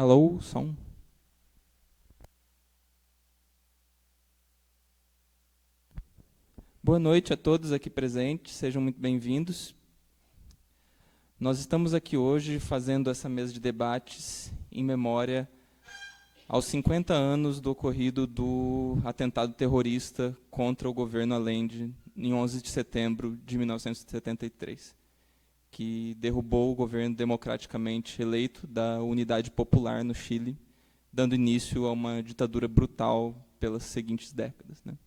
Alô, som. Boa noite a todos aqui presentes, sejam muito bem-vindos. Nós estamos aqui hoje fazendo essa mesa de debates em memória aos 50 anos do ocorrido do atentado terrorista contra o governo Allende em 11 de setembro de 1973, que derrubou o governo democraticamente eleito da Unidade Popular no Chile, dando início a uma ditadura brutal pelas seguintes décadas, né?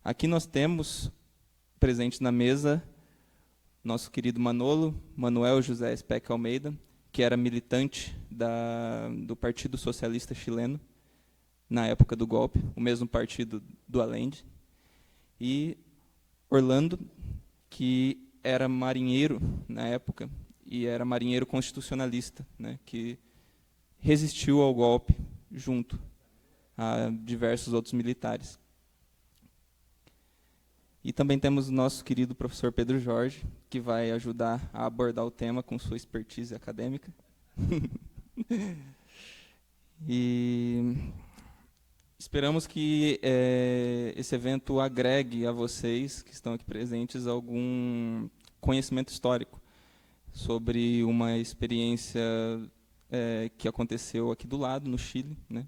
Aqui nós temos, presente na mesa, nosso querido Manuel José Speck Almeida, que era militante do Partido Socialista Chileno, na época do golpe, o mesmo partido do Allende, e Orlando, que era marinheiro na época, e era marinheiro constitucionalista, né, que resistiu ao golpe junto a diversos outros militares. E também temos o nosso querido professor Pedro Jorge, que vai ajudar a abordar o tema com sua expertise acadêmica. E esperamos que esse evento agregue a vocês, que estão aqui presentes, algum conhecimento histórico sobre uma experiência que aconteceu aqui do lado, no Chile, né,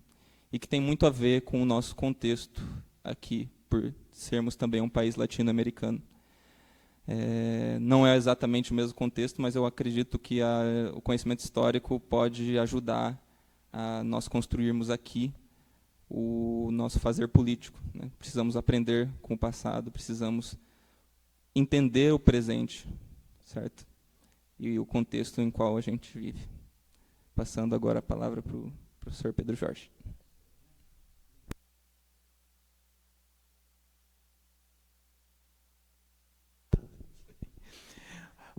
e que tem muito a ver com o nosso contexto aqui, por sermos também um país latino-americano. Não é exatamente o mesmo contexto, mas eu acredito que o conhecimento histórico pode ajudar a nós construirmos aqui o nosso fazer político, né? Precisamos aprender com o passado, precisamos entender o presente, certo? E o contexto em qual a gente vive. Passando agora a palavra para o professor Pedro Jorge.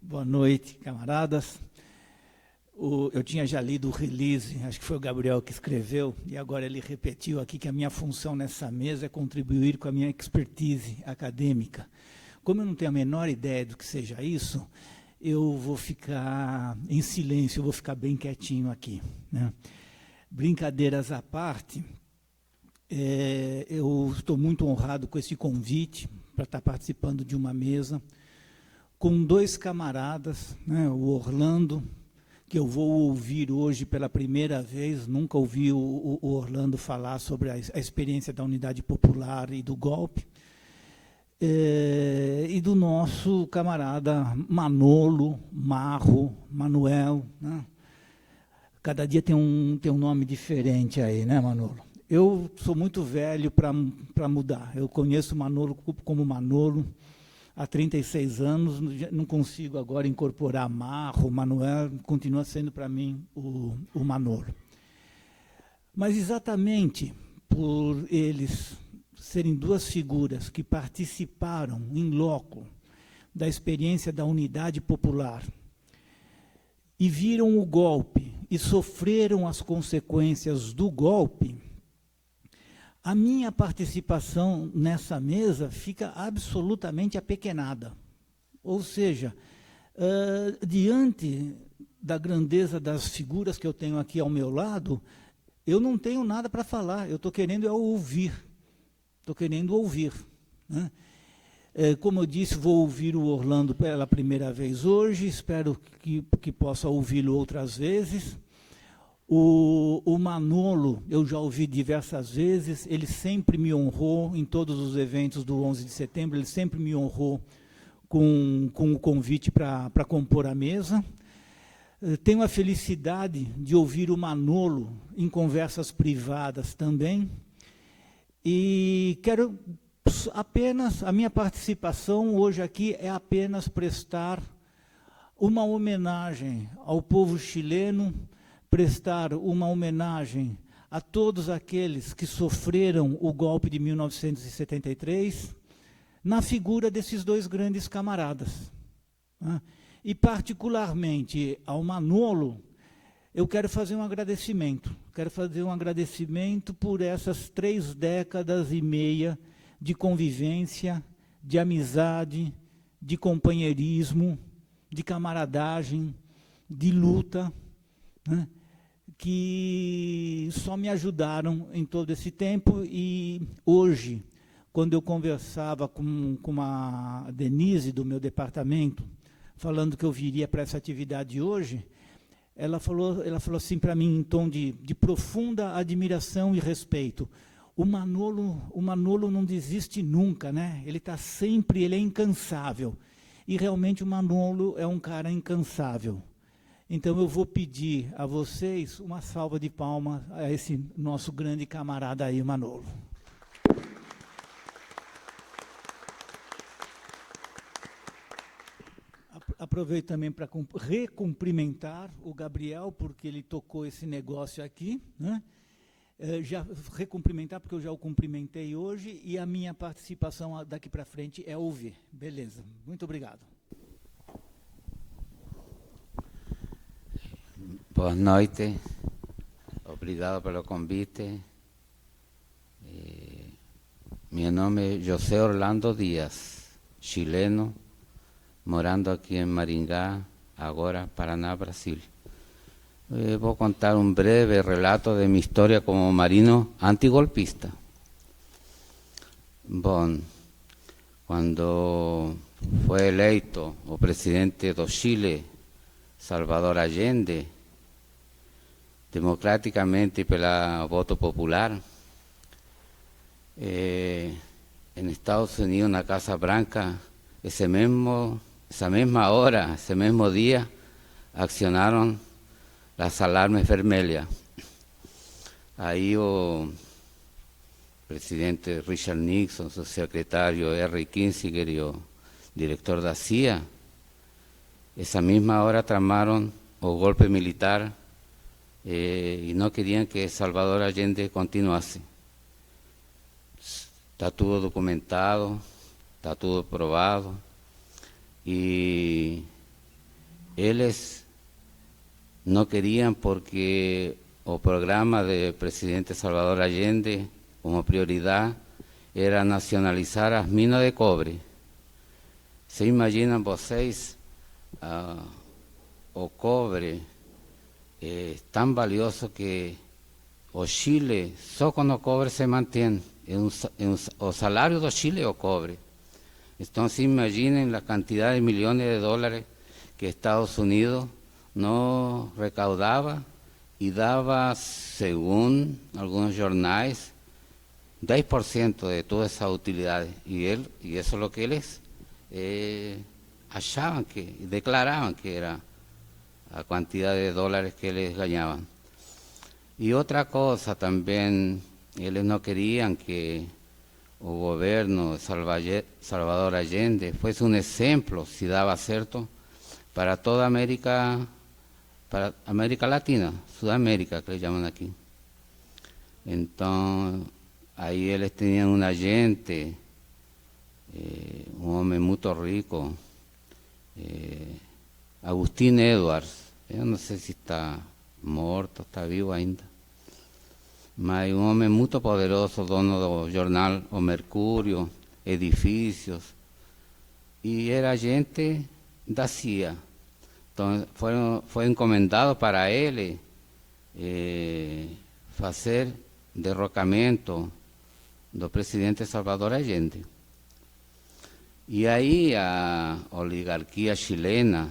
Boa noite, camaradas. Eu tinha já lido o release, acho que foi o Gabriel que escreveu, e agora ele repetiu aqui que a minha função nessa mesa é contribuir com a minha expertise acadêmica. Como eu não tenho a menor ideia do que seja isso, eu vou ficar em silêncio, eu vou ficar bem quietinho aqui, né? Brincadeiras à parte, eu estou muito honrado com esse convite para estar participando de uma mesa com dois camaradas, né, o Orlando, que eu vou ouvir hoje pela primeira vez, nunca ouvi o Orlando falar sobre a experiência da Unidade Popular e do golpe, e do nosso camarada Manuel, né? Cada dia tem um nome diferente aí, né, Manolo? Eu sou muito velho para mudar, eu conheço o Manolo como Manolo, há 36 anos, não consigo agora incorporar Manuel, continua sendo para mim o Manolo. Mas exatamente por eles serem duas figuras que participaram em loco da experiência da Unidade Popular e viram o golpe e sofreram as consequências do golpe, a minha participação nessa mesa fica absolutamente apequenada. Ou seja, diante da grandeza das figuras que eu tenho aqui ao meu lado, eu não tenho nada para falar, eu estou querendo ouvir. Estou querendo ouvir, né? Como eu disse, vou ouvir o Orlando pela primeira vez hoje, espero que possa ouvi-lo outras vezes. O Manolo, eu já ouvi diversas vezes, ele sempre me honrou em todos os eventos do 11 de setembro, ele sempre me honrou com o convite para compor a mesa. Tenho a felicidade de ouvir o Manolo em conversas privadas também, e quero apenas, a minha participação hoje aqui é apenas prestar uma homenagem ao povo chileno, prestar uma homenagem a todos aqueles que sofreram o golpe de 1973, na figura desses dois grandes camaradas, né? E particularmente ao Manolo, eu quero fazer um agradecimento. Quero fazer um agradecimento por essas 3 décadas e meia de convivência, de amizade, de companheirismo, de camaradagem, de luta, né, que só me ajudaram em todo esse tempo. E hoje, quando eu conversava com a Denise do meu departamento, falando que eu viria para essa atividade hoje, ela falou assim para mim, em tom de profunda admiração e respeito: o Manolo não desiste nunca, né? Ele está sempre, ele é incansável. E realmente o Manolo é um cara incansável. Então eu vou pedir a vocês uma salva de palmas a esse nosso grande camarada aí, Manolo. Aproveito também para recumprimentar o Gabriel, porque ele tocou esse negócio aqui, né? Já recumprimentar, porque eu já o cumprimentei hoje, e a minha participação daqui para frente é ouvir. Beleza, muito obrigado. Boa noite, obrigado pelo convite. Meu nome é José Orlando Díaz, chileno, morando aqui em Maringá, agora Paraná, Brasil. Vou contar um breve relato de minha história como marino antigolpista. Bom, quando foi eleito o presidente do Chile, Salvador Allende, democraticamente pela voto popular, en Estados Unidos, na Casa Branca, esa misma hora, ese mismo día, accionaron las alarmas vermelhas. Ahí o presidente Richard Nixon, su secretario Henry Kissinger y o director da CIA, esa misma hora tramaron o golpe militar y no querían que Salvador Allende continuase. Está todo documentado, está todo probado, y ellos no querían porque o programa del presidente Salvador Allende como prioridad era nacionalizar las minas de cobre. ¿Se imaginan vocês o cobre tan valioso que o Chile só con o cobre se mantiene? O salário do Chile é o cobre. Então, se imaginem a quantidade de milhões de dólares que Estados Unidos não recaudava e dava, segundo alguns jornais, 10% de toda essa utilidade. E isso é o que eles achavam, declaravam que era a quantidade de dólares que eles ganhavam. E outra coisa também, eles não queriam que o governo de Salvador Allende fosse um exemplo, se dava certo, para toda a América, para América Latina, Sudamérica, que eles chamam aqui. Então, aí eles tinham um agente, um homem muito rico, Agustín Edwards. Eu não sei se está morto, está vivo ainda. Mas um homem muito poderoso, dono do jornal O Mercúrio, edifícios, e era agente da CIA. Então, foi encomendado para ele fazer derrocamento do presidente Salvador Allende. E aí a oligarquia chilena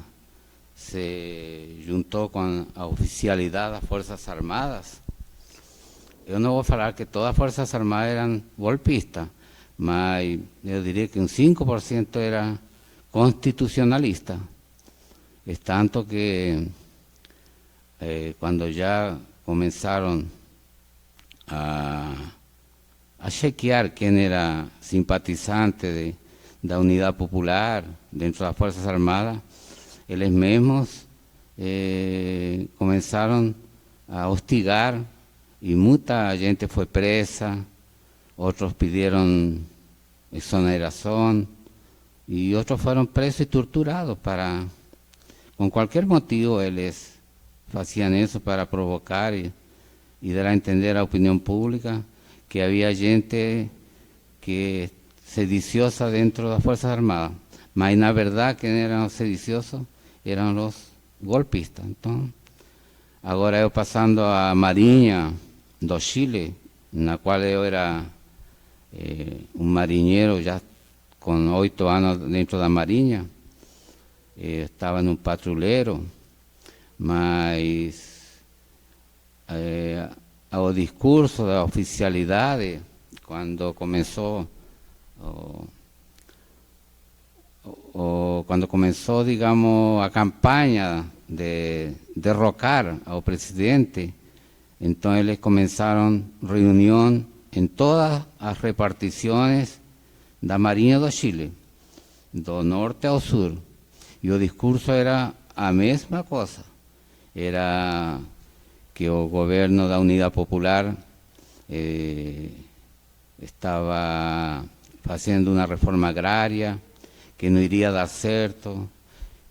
se juntou com a oficialidade das Forças Armadas. Eu não vou falar que todas as Forças Armadas eram golpistas, mas eu diria que 5% era constitucionalista. É tanto que quando já começaram a chequear quem era simpatizante da Unidade Popular dentro das Forças Armadas, eles mesmos começaram a hostigar e muita gente foi presa, outros pediram exoneração e outros foram presos e torturados com qualquer motivo. Eles faziam isso para provocar e dar a entender à opinião pública que havia gente que sediciosa dentro das Forças Armadas, mas na verdade quem eram os sediciosos eram os golpistas. Então, Agora eu passando a Marinha do Chile, na qual eu era um marinheiro já com 8 anos dentro da Marinha, estava num patrulheiro, mas ao discurso da oficialidade, quando começou digamos, a campanha de derrocar ao presidente, então eles começaram reunião em todas as repartições da Marinha do Chile, do norte ao sul, e o discurso era a mesma coisa, era que o governo da Unidade Popular estava fazendo uma reforma agrária, que não iria dar certo,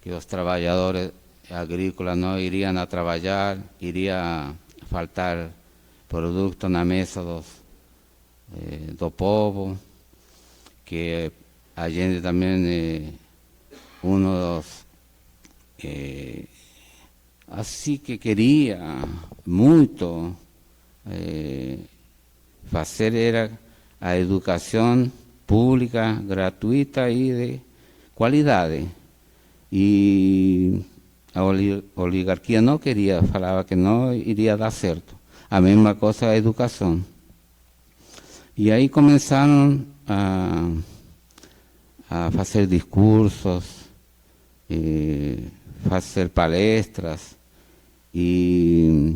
que os trabalhadores agrícolas não iriam a trabalhar, iria faltar produto na mesa do povo, que a gente também assim que queria muito fazer era a educação pública, gratuita e de qualidade. E a oligarquia não queria, falava que não iria dar certo. A mesma coisa a educação. E aí começaram a fazer discursos, fazer palestras, e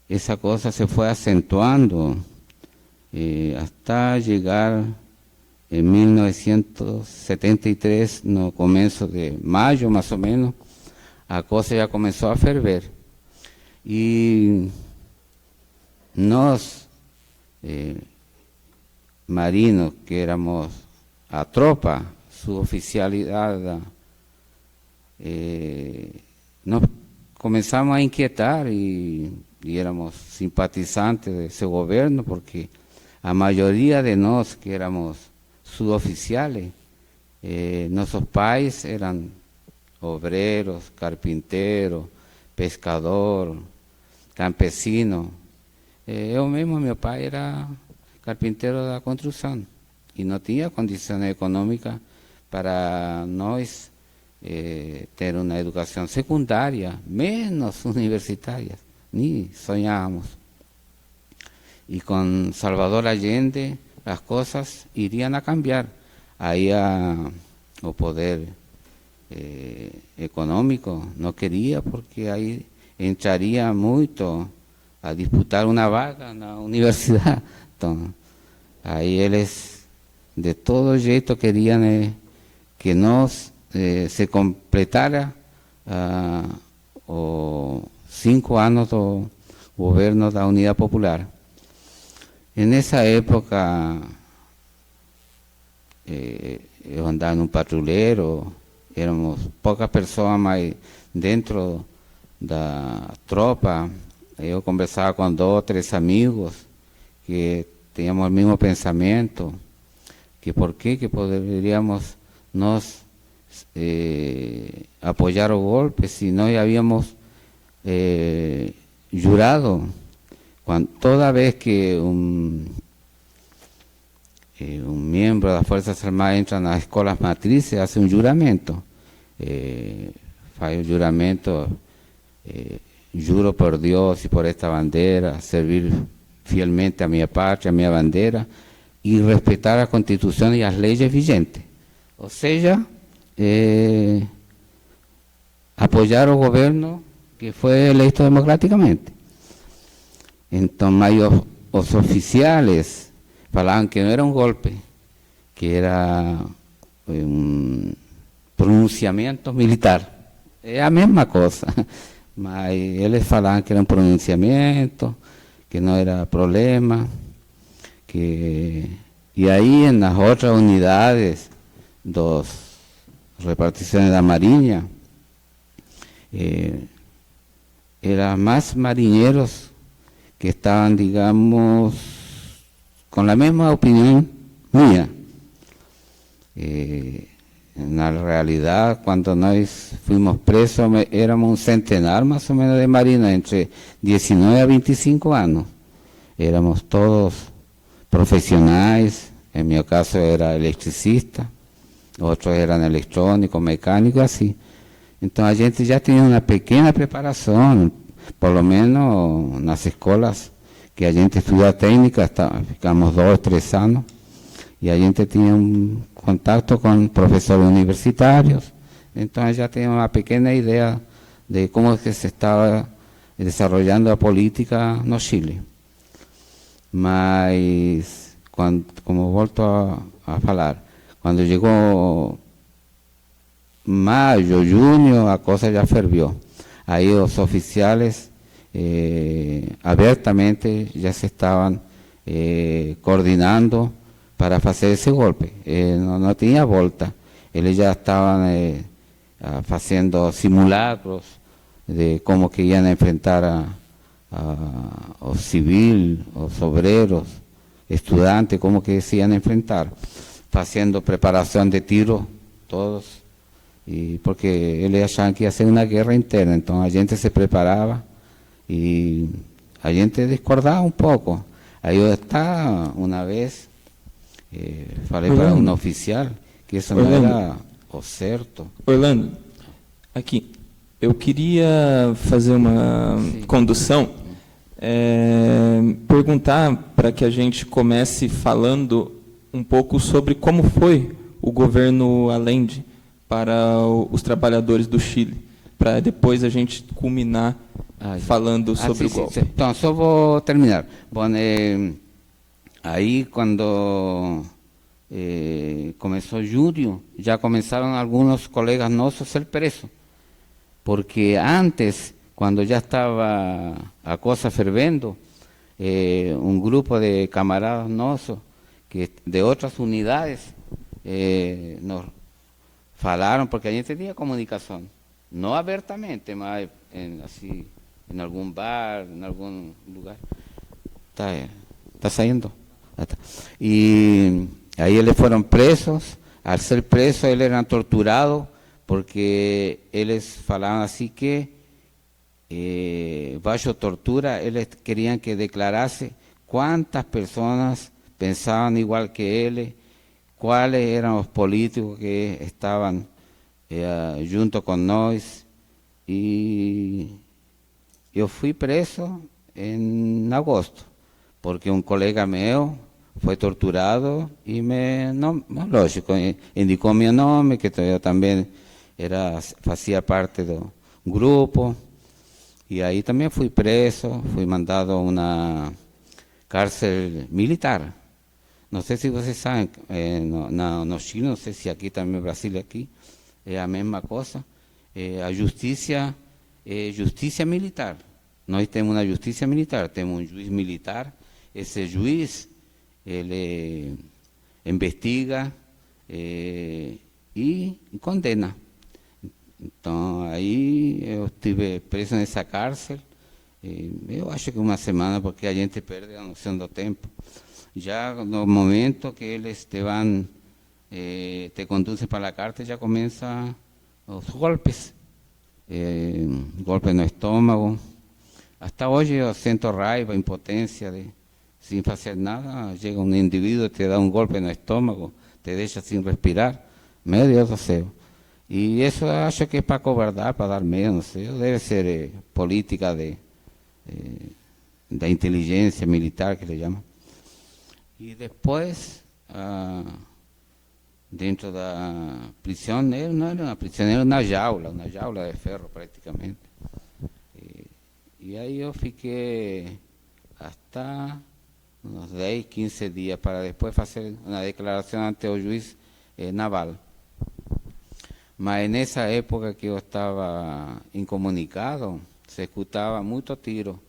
essa coisa se foi acentuando até chegar em 1973, no começo de maio, mais ou menos, a coisa já começou a ferver. E nós, marinos, que éramos a tropa, sua oficialidade, nós começamos a inquietar e éramos simpatizantes desse governo, porque a maioria de nós que éramos suboficiales, nossos pais eram obreros, carpinteiros, pescador, campesino. Eu mesmo, meu pai era carpinteiro da construção e não tinha condições econômicas para nós ter uma educação secundária, menos universitária, nem sonhávamos. E com Salvador Allende as coisas iriam a cambiar. Aí o poder econômico não queria, porque aí entraria muito a disputar uma vaga na universidade. Então, aí eles de todo jeito queriam que nós se completara os 5 anos do governo da Unidade Popular. Nessa época, eu andava num patrulheiro, éramos poucas pessoas, mas dentro da tropa, eu conversava com 2 ou 3 amigos que tínhamos o mesmo pensamento, que por que poderíamos nós apoiar o golpe se nós havíamos jurado. Toda vez que um membro das Forças Armadas entra nas escolas matrizes, faz um juramento. Faz o juramento, juro por Deus e por esta bandeira, servir fielmente a minha pátria, a minha bandeira, e respeitar a Constituição e as leis vigentes. Ou seja, apoiar o governo que foi eleito democraticamente. Então, mas os oficiais falavam que não era um golpe, que era um pronunciamento militar. É a mesma coisa, mas eles falavam que era um pronunciamento, que não era problema, e aí nas outras unidades das repartições da Marinha, eram mais marinheiros que estaban, digamos, con la misma opinión mía. na realidad, cuando nós fuimos presos, éramos un centenar más o menos de marinos, entre 19 a 25 años. Éramos todos profesionales, en mi caso era electricista, otros eran electrónicos, mecánicos, así. Entonces a gente ya tenía una pequeña preparación, por lo menos en las escuelas que a gente estudia técnica, ficamos 2 o 3 años, y a gente tenía un contacto con profesores universitarios, entonces ya tenía una pequeña idea de cómo es que se estaba desarrollando la política no Chile. Mas, como volto a falar, quando chegou maio, junho, a coisa já ferviu. Aí os oficiais abertamente já se estavam coordenando para fazer esse golpe. Não tinha volta. Eles já estavam fazendo simulacros de como que iam enfrentar os civis, os obreros, estudantes, como que se iam enfrentar, fazendo preparação de tiro, todos, e porque eles achavam que ia ser uma guerra interna, então a gente se preparava e a gente discordava um pouco. Aí eu estava, uma vez, falei para um oficial que isso não era o certo. Orlando, aqui, eu queria fazer uma condução, perguntar para que a gente comece falando um pouco sobre como foi o governo Allende para os trabalhadores do Chile, para depois a gente culminar falando sobre o golpe. Então, só vou terminar. Bom, aí quando começou julho, já começaram alguns colegas nossos a ser presos, porque antes, quando já estava a coisa fervendo, um grupo de camaradas nossos, que de outras unidades, nos falaram, porque a gente tinha comunicação, não abertamente, mas assim, em algum bar, em algum lugar. Está saindo? E aí eles foram presos. Al ser presos, eles eram torturados, porque eles falavam assim que, bajo tortura, eles queriam que declarasse quantas pessoas pensavam igual que ele, quais eram os políticos que estavam junto com nós. E eu fui preso em agosto, porque um colega meu foi torturado e lógico, indicou meu nome, que eu também fazia parte do grupo, e aí também fui preso, fui mandado a uma cárcel militar. Não sei se vocês sabem, no Chile, não sei se aqui também no Brasil, aqui é a mesma coisa, a justiça é justiça militar. Nós temos uma justiça militar, temos um juiz militar, esse juiz, ele investiga e condena. Então, aí eu estive preso nessa cárcel, eu acho que uma semana, porque a gente perde a noção do tempo. Já no momento que eles te conduzem para a cárcel, já começam os golpes. Golpe no estômago. Hasta hoje eu sinto raiva, impotência, sem fazer nada, chega um indivíduo, te dá um golpe no estômago, te deixa sem respirar, meu Deus do céu. E isso acho que é para cobardar, para dar medo, não sei, deve ser política da inteligência militar, que ele chama. E depois, dentro da prisão, não era uma prisão, era uma jaula de ferro praticamente. E aí eu fiquei até uns 10, 15 dias para depois fazer uma declaração ante o juiz naval. Mas nessa época que eu estava incomunicado, se escutava muito tiro,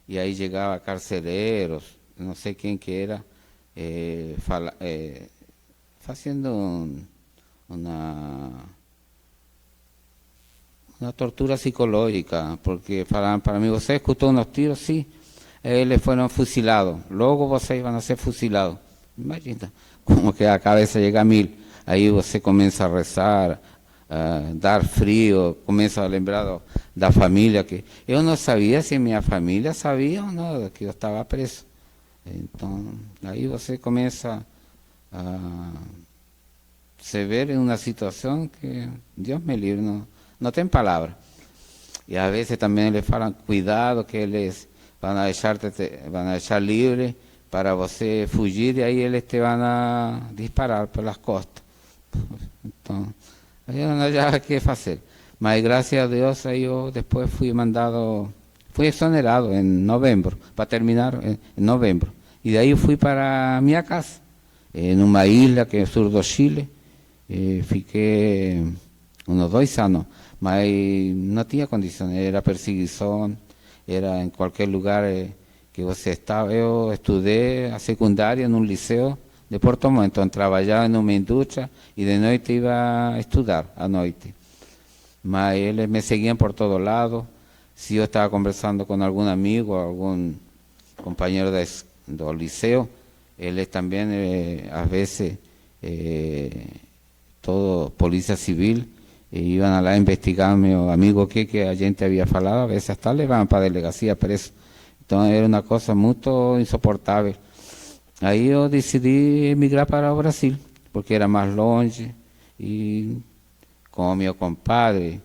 e aí chegava carcereiros, não sei quem que era, fazendo uma tortura psicológica, porque falavam para mim, você escutou uns tiros? Sim, eles foram fuzilados, logo vocês vão ser fuzilados. Imagina, como que a cabeça chega a 1000. aí você começa a rezar, a dar frio, começa a lembrar da família, que eu não sabia se minha família sabia ou não que eu estava preso. Então, aí você começa a se ver em uma situação que, Deus me livre, não tem palavra. E às vezes também eles falam, cuidado, que eles vão deixar livre para você fugir, e aí eles te vão a disparar pelas costas. Então, aí não já o que fazer. Mas graças a Deus, aí eu depois fui exonerado em novembro, para terminar em novembro. E daí eu fui para minha casa, em uma ilha que é no sul do Chile. Fiquei uns 2 anos, mas não tinha condições, era perseguição, era em qualquer lugar que você estava. Eu estudei a secundária num liceu de Porto Montt, então trabalhava em uma indústria e de noite iba a estudar à noite. Mas eles me seguiam por todo lado. Se eu estava conversando com algum amigo, algum companheiro do liceu, eles também, às vezes, todo polícia civil, iban lá a investigar meu amigo que a gente havia falado, a veces hasta levaban para a delegacia preso. Então era uma coisa muito insuportável. Aí eu decidi emigrar para o Brasil, porque era mais longe, e com meu compadre,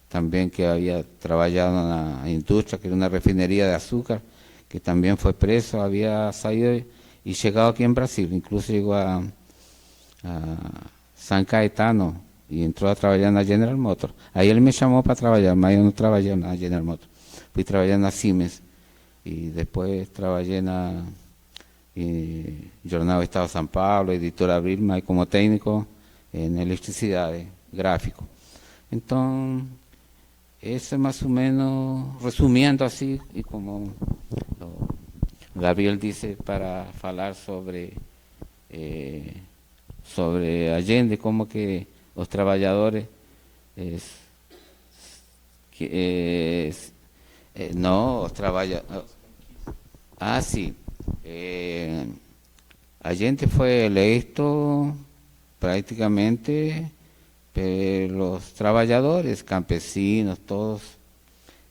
também que havia trabalhado na indústria, que era uma refineria de açúcar, que também foi preso, havia saído e chegado aqui em Brasil, incluso chegou a San Caetano e entrou a trabalhar na General Motors. Aí ele me chamou para trabalhar, mas eu não trabalhei na General Motors. Fui trabalhar na Siemens e depois trabalhei na Jornal Estado de São Paulo, Editora Abril, mas como técnico em eletricidade, gráfico. Então, isso é mais ou menos, resumindo assim, e como o Gabriel disse, para falar sobre Allende, como que os trabalhadores sí, Allende fue electo prácticamente por los trabajadores, campesinos, todos,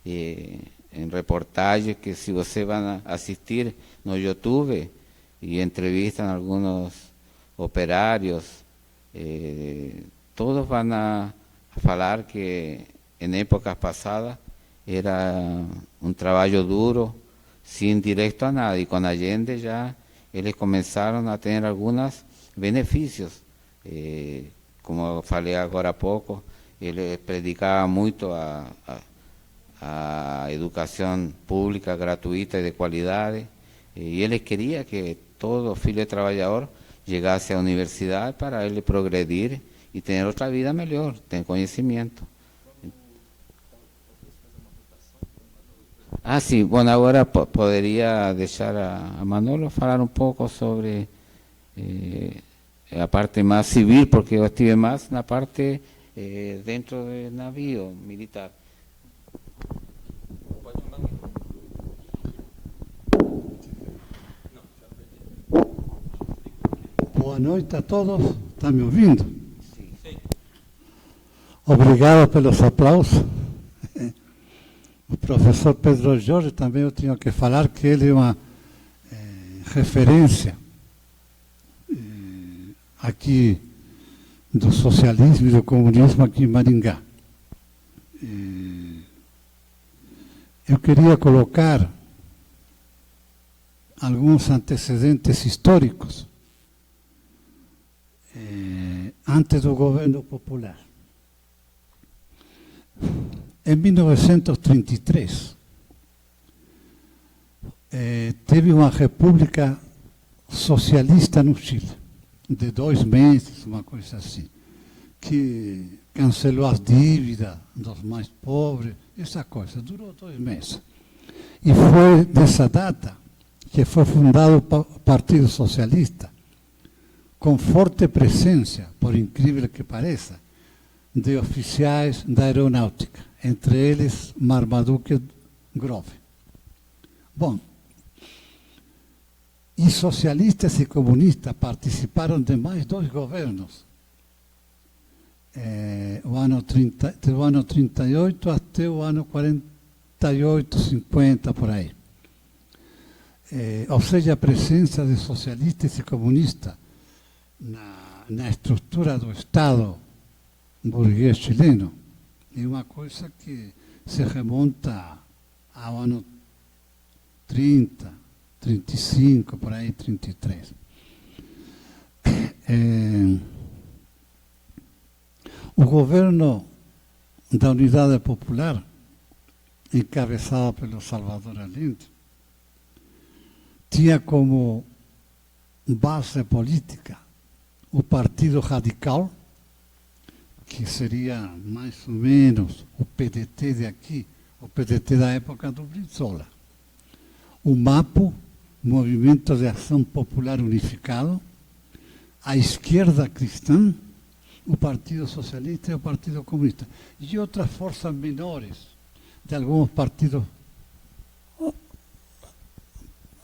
en reportajes que si ustedes van a asistir no YouTube y entrevistan a algunos operarios, todos van a hablar que en épocas pasadas era un trabajo duro, sin directo a nada, y con Allende ya ellos comenzaron a tener algunos beneficios, como falei agora há pouco, ele predicava muito a educação pública gratuita e de qualidade, e ele queria que todo filho de trabalhador chegasse à universidade para ele progredir e ter outra vida melhor, ter conhecimento. Sim, bom, agora poderia deixar a Manolo falar um pouco sobre a parte mais civil, porque eu estive mais na parte dentro do navio militar. Boa noite a todos. Está me ouvindo? Sim. Obrigado pelos aplausos. O professor Pedro Jorge também eu tinha que falar que ele é uma referência aqui do socialismo e do comunismo aqui em Maringá. Eu queria colocar alguns antecedentes históricos antes do governo popular. Em 1933, teve uma república socialista no Chile, de 2 meses, uma coisa assim, que cancelou as dívidas dos mais pobres, essa coisa, durou 2 meses. E foi dessa data que foi fundado o Partido Socialista, com forte presença, por incrível que pareça, de oficiais da aeronáutica, entre eles Marmaduke Grove. Bom, E socialistas e comunistas participaram de mais 2 governos. Do ano 38 até o ano 48, 50, por aí. Ou seja, a presença de socialistas e comunistas na estrutura do Estado burguês chileno é uma coisa que se remonta ao ano 30, 35, por aí, 33. O governo da Unidade Popular, encabeçado pelo Salvador Allende, tinha como base política o Partido Radical, que seria mais ou menos o PDT de aqui, o PDT da época do Brizola. O MAPO, Movimento de Ação Popular Unificado, a esquerda cristã, o Partido Socialista e o Partido Comunista. E outras forças menores de alguns partidos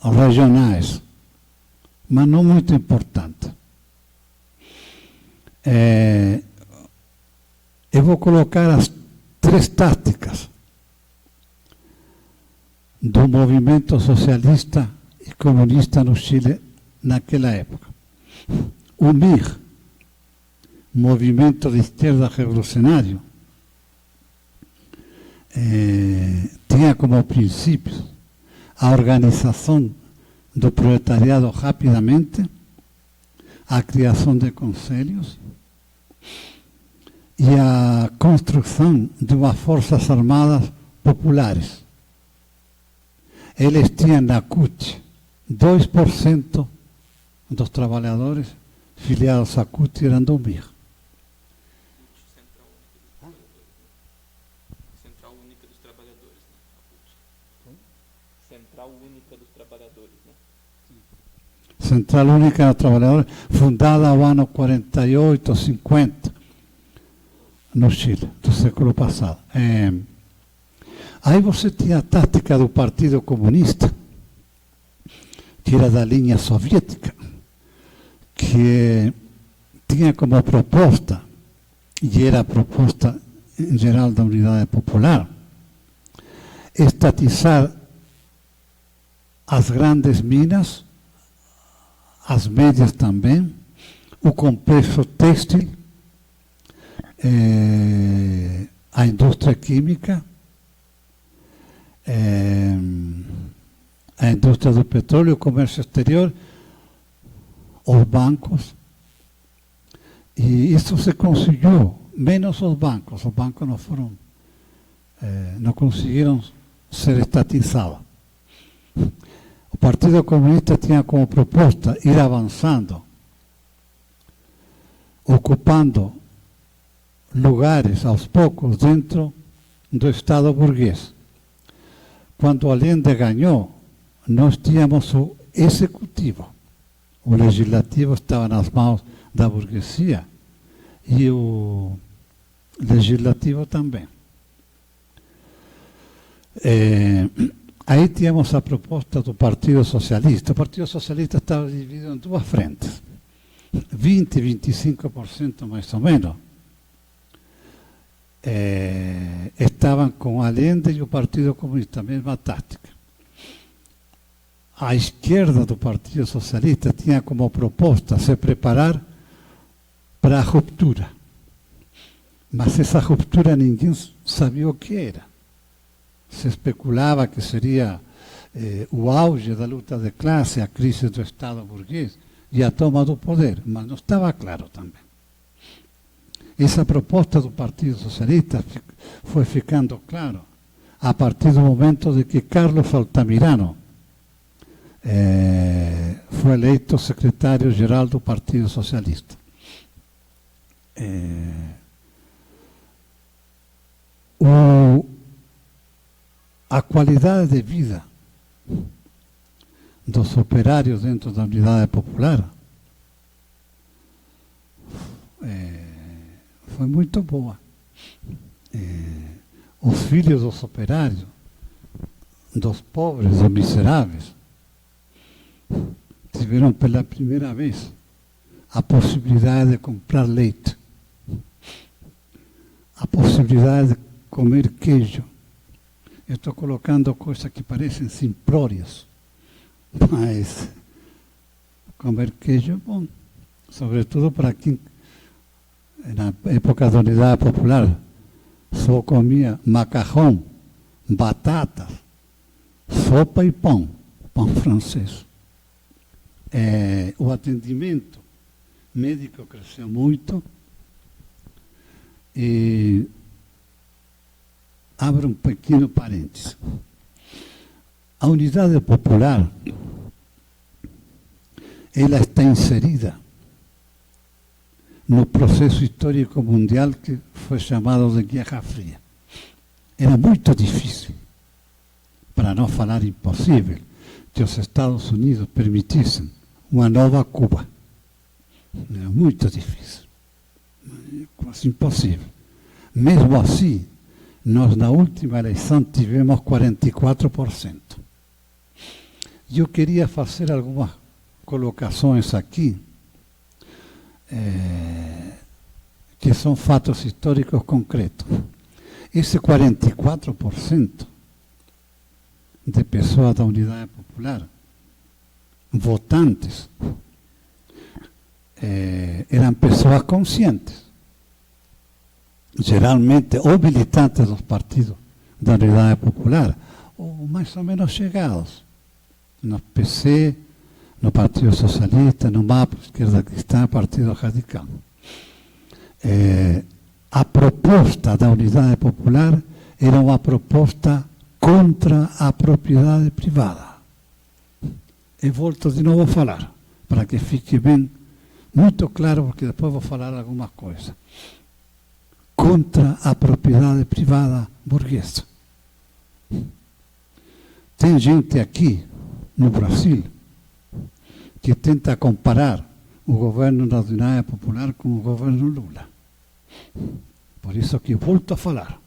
regionais, mas não muito importantes. Eu vou colocar as 3 táticas do movimento socialista e comunista no Chile naquela época. O MIR, Movimento de Esquerda Revolucionário, tinha como princípios a organização do proletariado rapidamente, a criação de conselhos e a construção de umas forças armadas populares. Eles tinham na CUT 2% dos trabalhadores filiados à CUT eram do MIR. Central Única dos Trabalhadores, né? Central Única dos Trabalhadores, né? Central Única dos Trabalhadores, fundada no ano 48, 50, no Chile, do século passado. Aí você tinha a tática do Partido Comunista, que era da linha soviética, que tinha como proposta, e era a proposta em geral da Unidade Popular, estatizar as grandes minas, as médias também, o complexo têxtil, a indústria química, a indústria do petróleo, o comércio exterior, os bancos. E isso se conseguiu, menos os bancos não foram, não conseguiram ser estatizados. O Partido Comunista tinha como proposta ir avançando, ocupando lugares aos poucos dentro do Estado burguês. Quando Allende ganhou, nós tínhamos o executivo. O legislativo estava nas mãos da burguesia e o legislativo também. Aí tínhamos a proposta do Partido Socialista. O Partido Socialista estava dividido em 2 frentes. 20, 25% mais ou menos estavam com Allende e o Partido Comunista, a mesma tática. A esquerda do Partido Socialista tinha como proposta se preparar para a ruptura. Mas essa ruptura ninguém sabia o que era. Se especulava que seria o auge da luta de classe, a crise do Estado burguês e a toma do poder, mas não estava claro também. Essa proposta do Partido Socialista foi ficando claro a partir do momento de que Carlos Altamirano foi eleito secretário-geral do Partido Socialista. A qualidade de vida dos operários dentro da Unidade Popular foi muito boa. Os filhos dos operários, dos pobres, dos miseráveis, tiveram pela primeira vez a possibilidade de comprar leite, a possibilidade de comer queijo. Eu estou colocando coisas que parecem simplórias, mas comer queijo é bom, sobretudo para quem, na época da Unidade Popular, só comia macarrão, batatas, sopa e pão francês. O atendimento médico cresceu muito e abro um pequeno parênteses. A Unidade Popular, ela está inserida no processo histórico mundial que foi chamado de Guerra Fria. Era muito difícil, para não falar impossível, que os Estados Unidos permitissem uma nova Cuba. Era muito difícil, quase impossível. Mesmo assim, nós na última eleição tivemos 44%. E eu queria fazer algumas colocações aqui, que são fatos históricos concretos. Esse 44% de pessoas da Unidade Popular, votantes, eram pessoas conscientes, geralmente ou militantes dos partidos da Unidade Popular, ou mais ou menos chegados no PC, no Partido Socialista, no MAP, Esquerda Cristã, Partido Radical. A proposta da Unidade Popular era uma proposta contra a propriedade privada. E volto de novo a falar, para que fique bem, muito claro, porque depois vou falar alguma coisa. Contra a propriedade privada burguesa. Tem gente aqui, no Brasil, que tenta comparar o governo da Unidade Popular com o governo Lula. Por isso que volto a falar.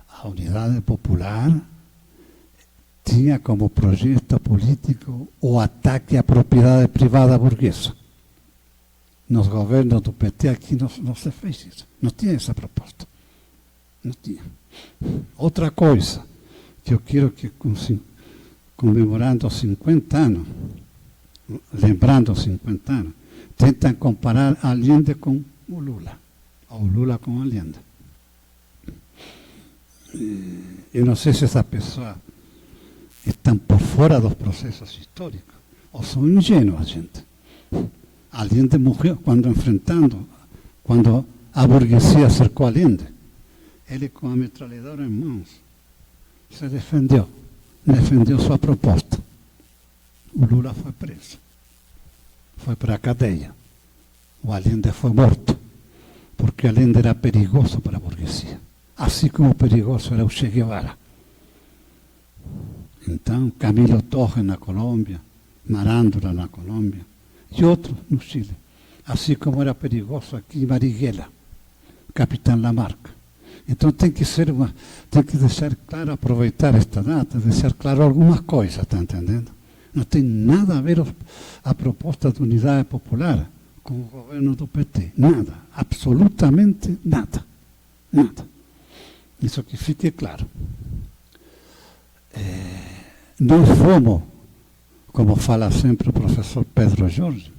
A Unidade Popular tinha como projeto político o ataque à propriedade privada burguesa. Nos governos do PT aqui não se fez isso. Não tinha essa proposta. Não tinha. Outra coisa que eu quero que, comemorando 50 anos, lembrando 50 anos, tentam comparar Allende com o Lula, ou Lula com Allende. Eu não sei se essa pessoa estão por fora dos processos históricos, ou são ingênuas, gente. Allende morreu quando a burguesia cercou Allende. Ele, com a metralhadora em mãos, se defendeu sua proposta. O Lula foi preso, foi para a cadeia. O Allende foi morto, porque Allende era perigoso para a burguesia, assim como perigoso era o Che Guevara. Então, Camilo Torres na Colômbia, Marándola na Colômbia, e outros no Chile, assim como era perigoso aqui Marighella, Capitão Lamarck. Então tem que deixar claro, aproveitar esta data, deixar claro algumas coisas, está entendendo? Não tem nada a ver a proposta de Unidade Popular com o governo do PT. Nada, absolutamente nada. Nada. Isso que fique claro. Nós fomos, como fala sempre o professor Pedro Jorge,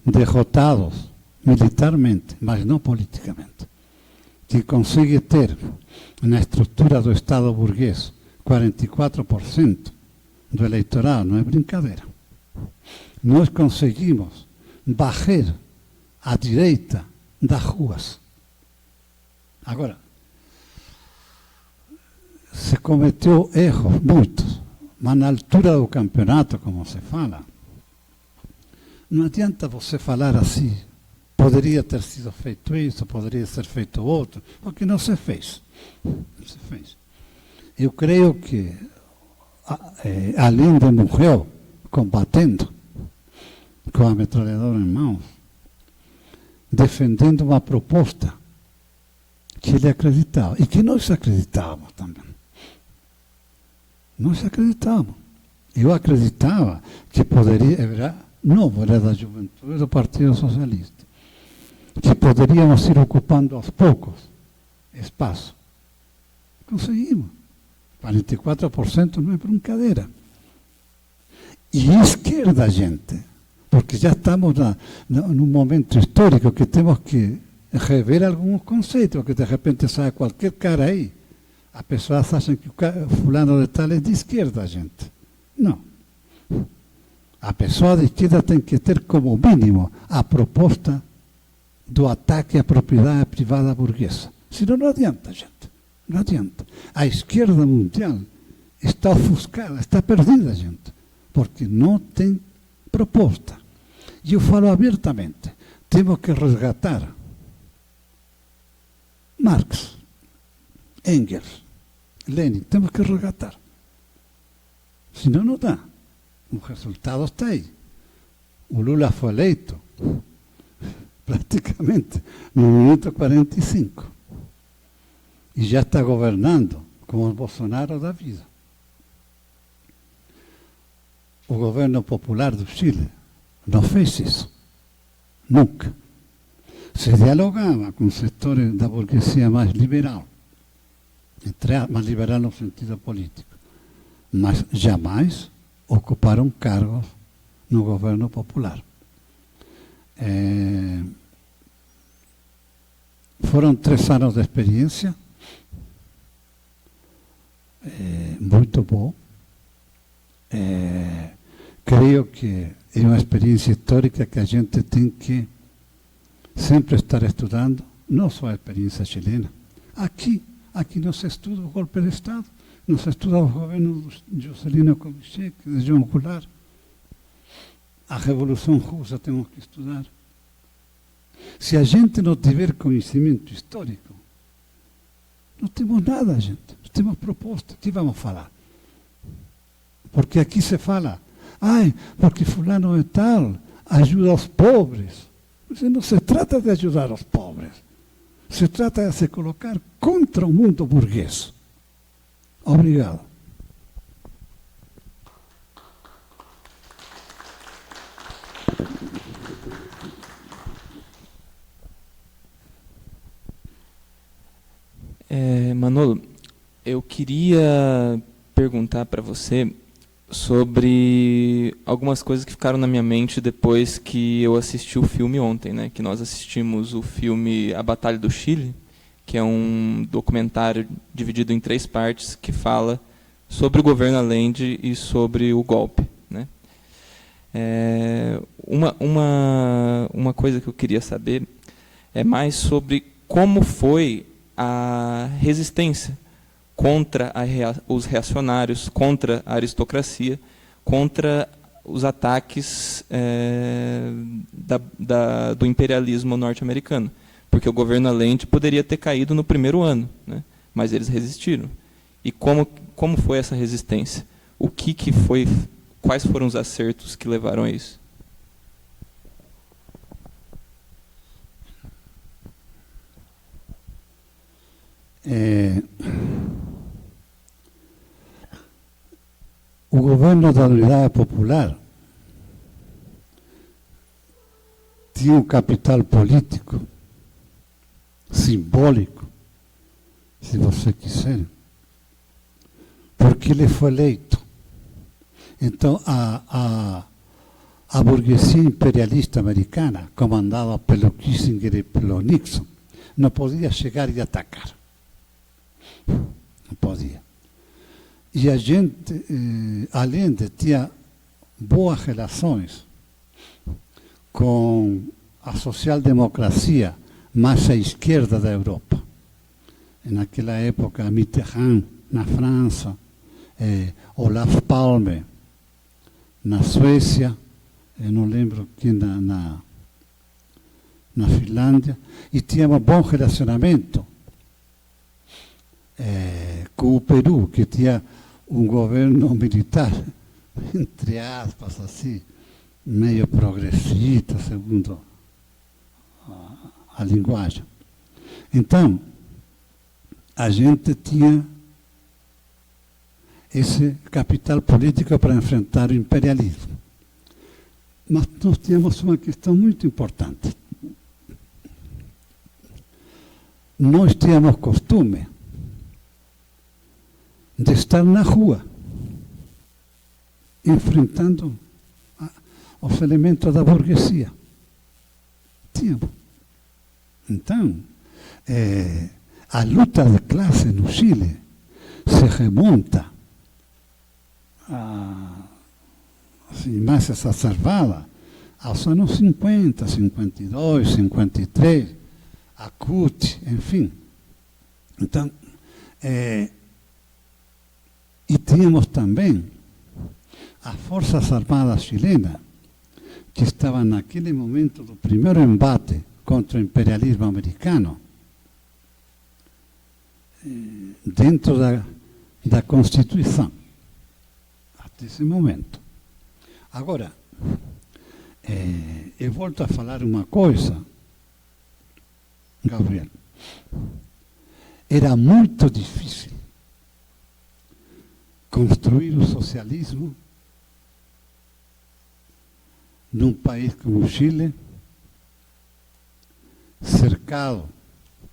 derrotados militarmente, mas não politicamente. Que consegue ter na estrutura do Estado burguês 44% do eleitorado, não é brincadeira. Nós conseguimos varrer a direita das ruas. Agora, se cometeu erros, muitos, mas na altura do campeonato, como se fala, não adianta você falar assim, poderia ter sido feito isso, poderia ser feito outro, porque não se fez. Não se fez. Eu creio que Allende morreu combatendo, com a metralhadora em mãos, defendendo uma proposta que ele acreditava, e que nós acreditávamos também. Nós acreditávamos. Eu acreditava que poderia, novo, era da juventude do Partido Socialista, que poderíamos ir ocupando aos poucos espaço. Conseguimos. 44% não é brincadeira. E esquerda, gente, porque já estamos num momento histórico que temos que rever alguns conceitos, que de repente sai qualquer cara aí. As pessoas acham que o fulano de tal é de esquerda, gente. Não. A pessoa de esquerda tem que ter como mínimo a proposta do ataque à propriedade privada burguesa. Senão não adianta, gente. Não adianta. A esquerda mundial está ofuscada, está perdida, gente, porque não tem proposta. E eu falo abertamente, temos que resgatar Marx, Engels, Lenin, temos que resgatar. Senão não dá. O resultado está aí. O Lula foi eleito praticamente no minuto 45. E já está governando como o Bolsonaro da vida. O governo popular do Chile não fez isso. Nunca. Se dialogava com setores da burguesia mais liberal, mais liberal no sentido político, mas jamais ocuparam cargos no governo popular. Foram 3 anos de experiência, muito bom. Creio que é uma experiência histórica que a gente tem que sempre estar estudando, não só a experiência chilena. Aqui não se estuda o golpe de Estado, não se estuda o governo de Juscelino Kubitschek, de João Goulart. A Revolução Russa temos que estudar. Se a gente não tiver conhecimento histórico, não temos nada, gente. Não temos proposta. O que vamos falar? Porque aqui se fala, porque fulano é tal, ajuda aos pobres. Mas não se trata de ajudar os pobres. Se trata de se colocar contra o mundo burguês. Obrigado. Manolo, eu queria perguntar para você sobre algumas coisas que ficaram na minha mente depois que eu assisti o filme ontem, né? Que nós assistimos o filme A Batalha do Chile, que é um documentário dividido em 3 partes que fala sobre o governo Allende e sobre o golpe, né? Uma coisa que eu queria saber é mais sobre como foi a resistência contra os reacionários, contra a aristocracia, contra os ataques do imperialismo norte-americano. Porque o governo Allende poderia ter caído no primeiro ano, né? Mas eles resistiram. E como foi essa resistência? O que foi? Quais foram os acertos que levaram a isso? O governo da Unidade Popular tinha um capital político, simbólico, se você quiser, porque ele foi eleito. Então, a burguesia imperialista americana, comandada pelo Kissinger e pelo Nixon, não podia chegar e atacar. Não podia. E a gente, Allende, tinha boas relações com a social-democracia mais à esquerda da Europa. Naquela época, Mitterrand, na França, Olaf Palme, na Suécia, eu não lembro quem na Finlândia, e tínhamos bom relacionamento com o Peru, que tinha um governo militar, entre aspas, assim, meio progressista, segundo a linguagem. Então, a gente tinha esse capital político para enfrentar o imperialismo. Mas nós tínhamos uma questão muito importante. Nós tínhamos costume de estar na rua, enfrentando os elementos da burguesia. Tínhamos. Então, a luta de classe no Chile se remonta assim, mais exacerbada aos anos 50, 52, 53, a CUT, enfim. Então, e tínhamos também as Forças Armadas chilenas, que estavam naquele momento do primeiro embate contra o imperialismo americano, dentro da Constituição, até esse momento. Agora, eu volto a falar uma coisa, Gabriel. Era muito difícil construir o socialismo num país como o Chile, cercado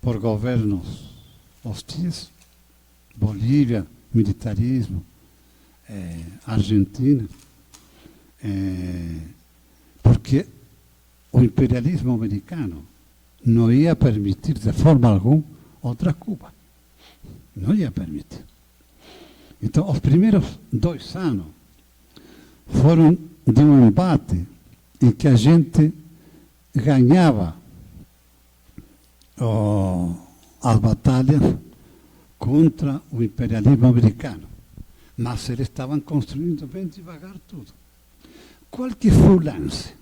por governos hostis, Bolívia, militarismo, Argentina, porque o imperialismo americano não ia permitir de forma alguma outra Cuba. Não ia permitir. Então, os primeiros 2 anos foram de um embate em que a gente ganhava as batalhas contra o imperialismo americano. Mas eles estavam construindo bem devagar tudo. Qual que foi o lance?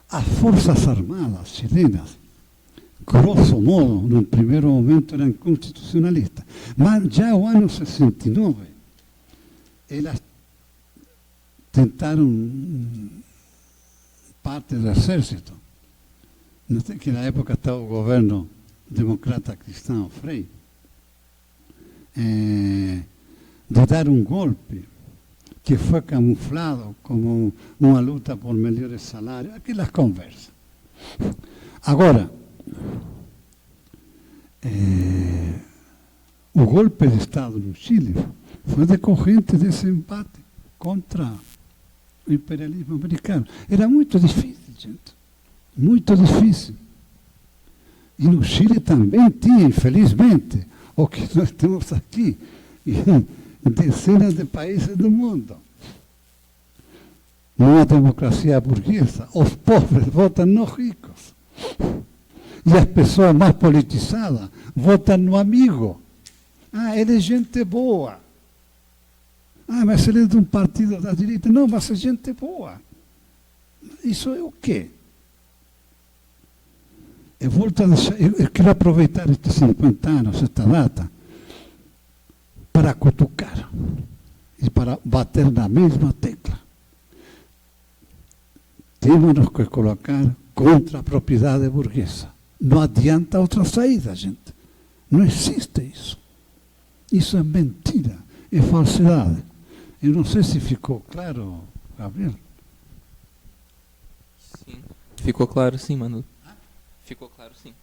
As Forças Armadas chilenas, grosso modo, no primeiro momento eram constitucionalistas, mas já no ano 69, elas tentaram parte do exército, que na época estava o governo democrata cristão Frei, de dar um golpe que foi camuflado como uma luta por melhores salários, aquelas conversas. Agora, o golpe de Estado no Chile foi decorrente desse embate contra o imperialismo americano. Era muito difícil, gente. Muito difícil. E no Chile também tinha, infelizmente, o que nós temos aqui, em dezenas de países do mundo. Numa democracia burguesa, os pobres votam nos ricos. E as pessoas mais politizadas votam no amigo. Ah, ele é gente boa. Ah, mas ele é de um partido da direita. Não, mas é gente boa. Isso é o quê? Eu quero aproveitar estes 50 anos, esta data, para cutucar e para bater na mesma tecla. Temos que colocar contra a propriedade burguesa. Não adianta outra saída, gente. Não existe isso. Isso é mentira, é falsidade. Eu não sei se ficou claro, Gabriel. Sim. Ficou claro, sim, Manu. Ficou claro, sim.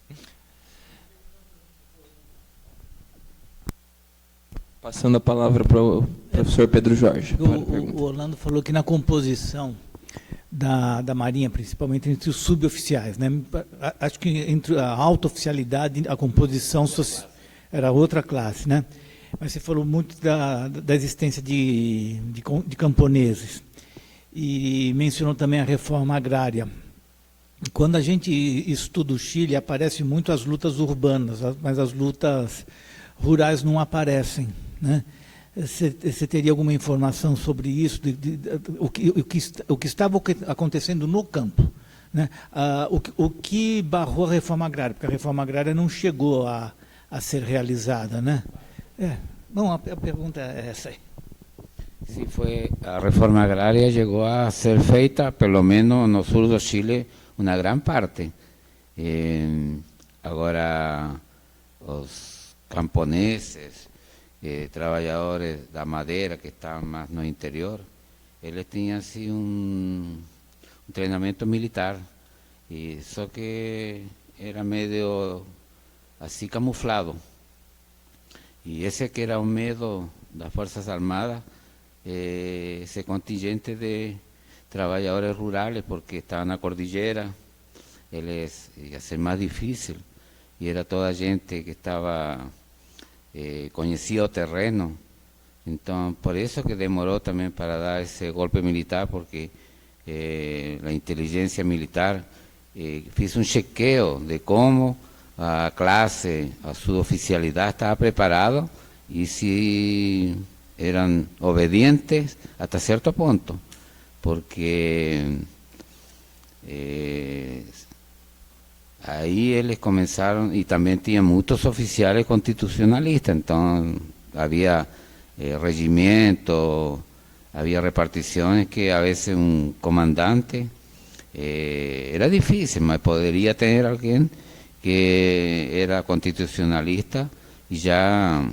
Passando a palavra para o professor Pedro Jorge. O Orlando falou que na composição da Marinha, principalmente entre os suboficiais, né? Acho que entre a alta oficialidade, a composição era outra classe, né? Mas você falou muito da existência de camponeses e mencionou também a reforma agrária. Quando a gente estuda o Chile, aparecem muito as lutas urbanas, mas as lutas rurais não aparecem, né? Você teria alguma informação sobre isso, o que estava acontecendo no campo, né? O que barrou a reforma agrária? Porque a reforma agrária não chegou a ser realizada, né? Bom, a pergunta é essa aí. Sí, a reforma agraria chegou a ser feita, pelo menos no sur do Chile, uma grande parte. Agora, os camponeses trabalhadores da madeira que estavam mais no interior, eles tinham assim um treinamento militar, e só que era meio assim camuflado. E esse que era o medo das Forças Armadas, esse contingente de trabalhadores rurais, porque estavam na cordilheira, eles ia ser mais difícil, e era toda a gente que estava conhecia o terreno. Então, por isso que demorou também para dar esse golpe militar, porque a inteligência militar fez um chequeo de como a classe, a suboficialidade estava preparada e se eram obedientes até certo ponto, porque aí eles começaram, e também tinha muitos oficiais constitucionalistas, então havia regimientos, había reparticiones que a veces un comandante era difícil, mas podría tener alguien que era constitucionalista y ya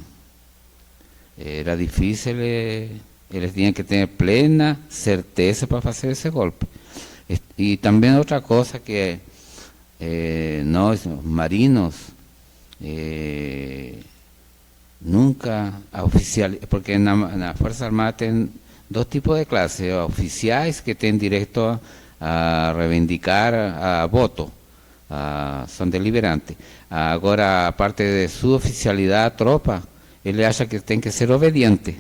era difícil, ellos tenían que tener plena certeza para hacer ese golpe. Y también otra cosa que los marinos nunca oficial, porque en la Fuerza Armada tienen dos tipos de clases: oficiales que tienen derecho a reivindicar a voto, son deliberantes. Ahora, aparte de su oficialidad, tropa, él acha que tienen que ser obedientes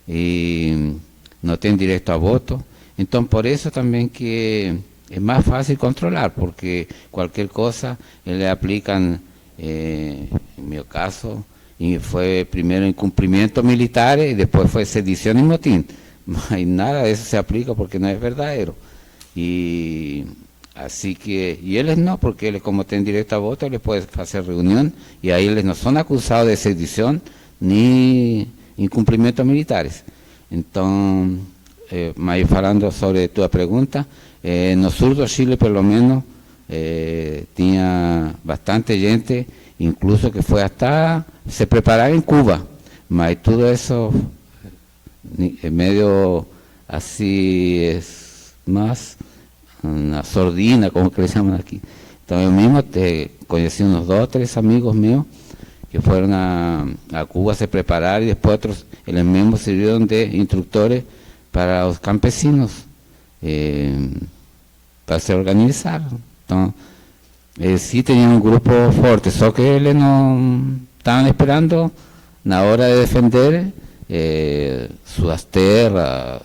y no tienen derecho a voto. Entonces, por eso también que es más fácil controlar, porque cualquier cosa le aplican, en mi caso, y fue primero incumplimiento militar y después fue sedición y motín. Y nada de eso se aplica porque no es verdadero. Y así que, y ellos no, porque ellos como tienen derecho a voto, les pueden hacer reunión y ahí ellos no son acusados de sedición ni incumplimientos militares. Entonces, más hablando sobre tu pregunta, en el sur de Chile por lo menos tenía bastante gente, incluso que fue hasta se preparaba en Cuba, mas todo eso en medio así es más una sordina, como que le llaman aquí. Entonces yo mismo conocí unos 2 o 3 amigos míos que fueron a Cuba a se preparar y después otros, ellos mismos sirvieron de instructores para los campesinos, para se organizar. Entonces, sí tenían un grupo fuerte, solo que ellos no estaban esperando la hora de defender sus tierras,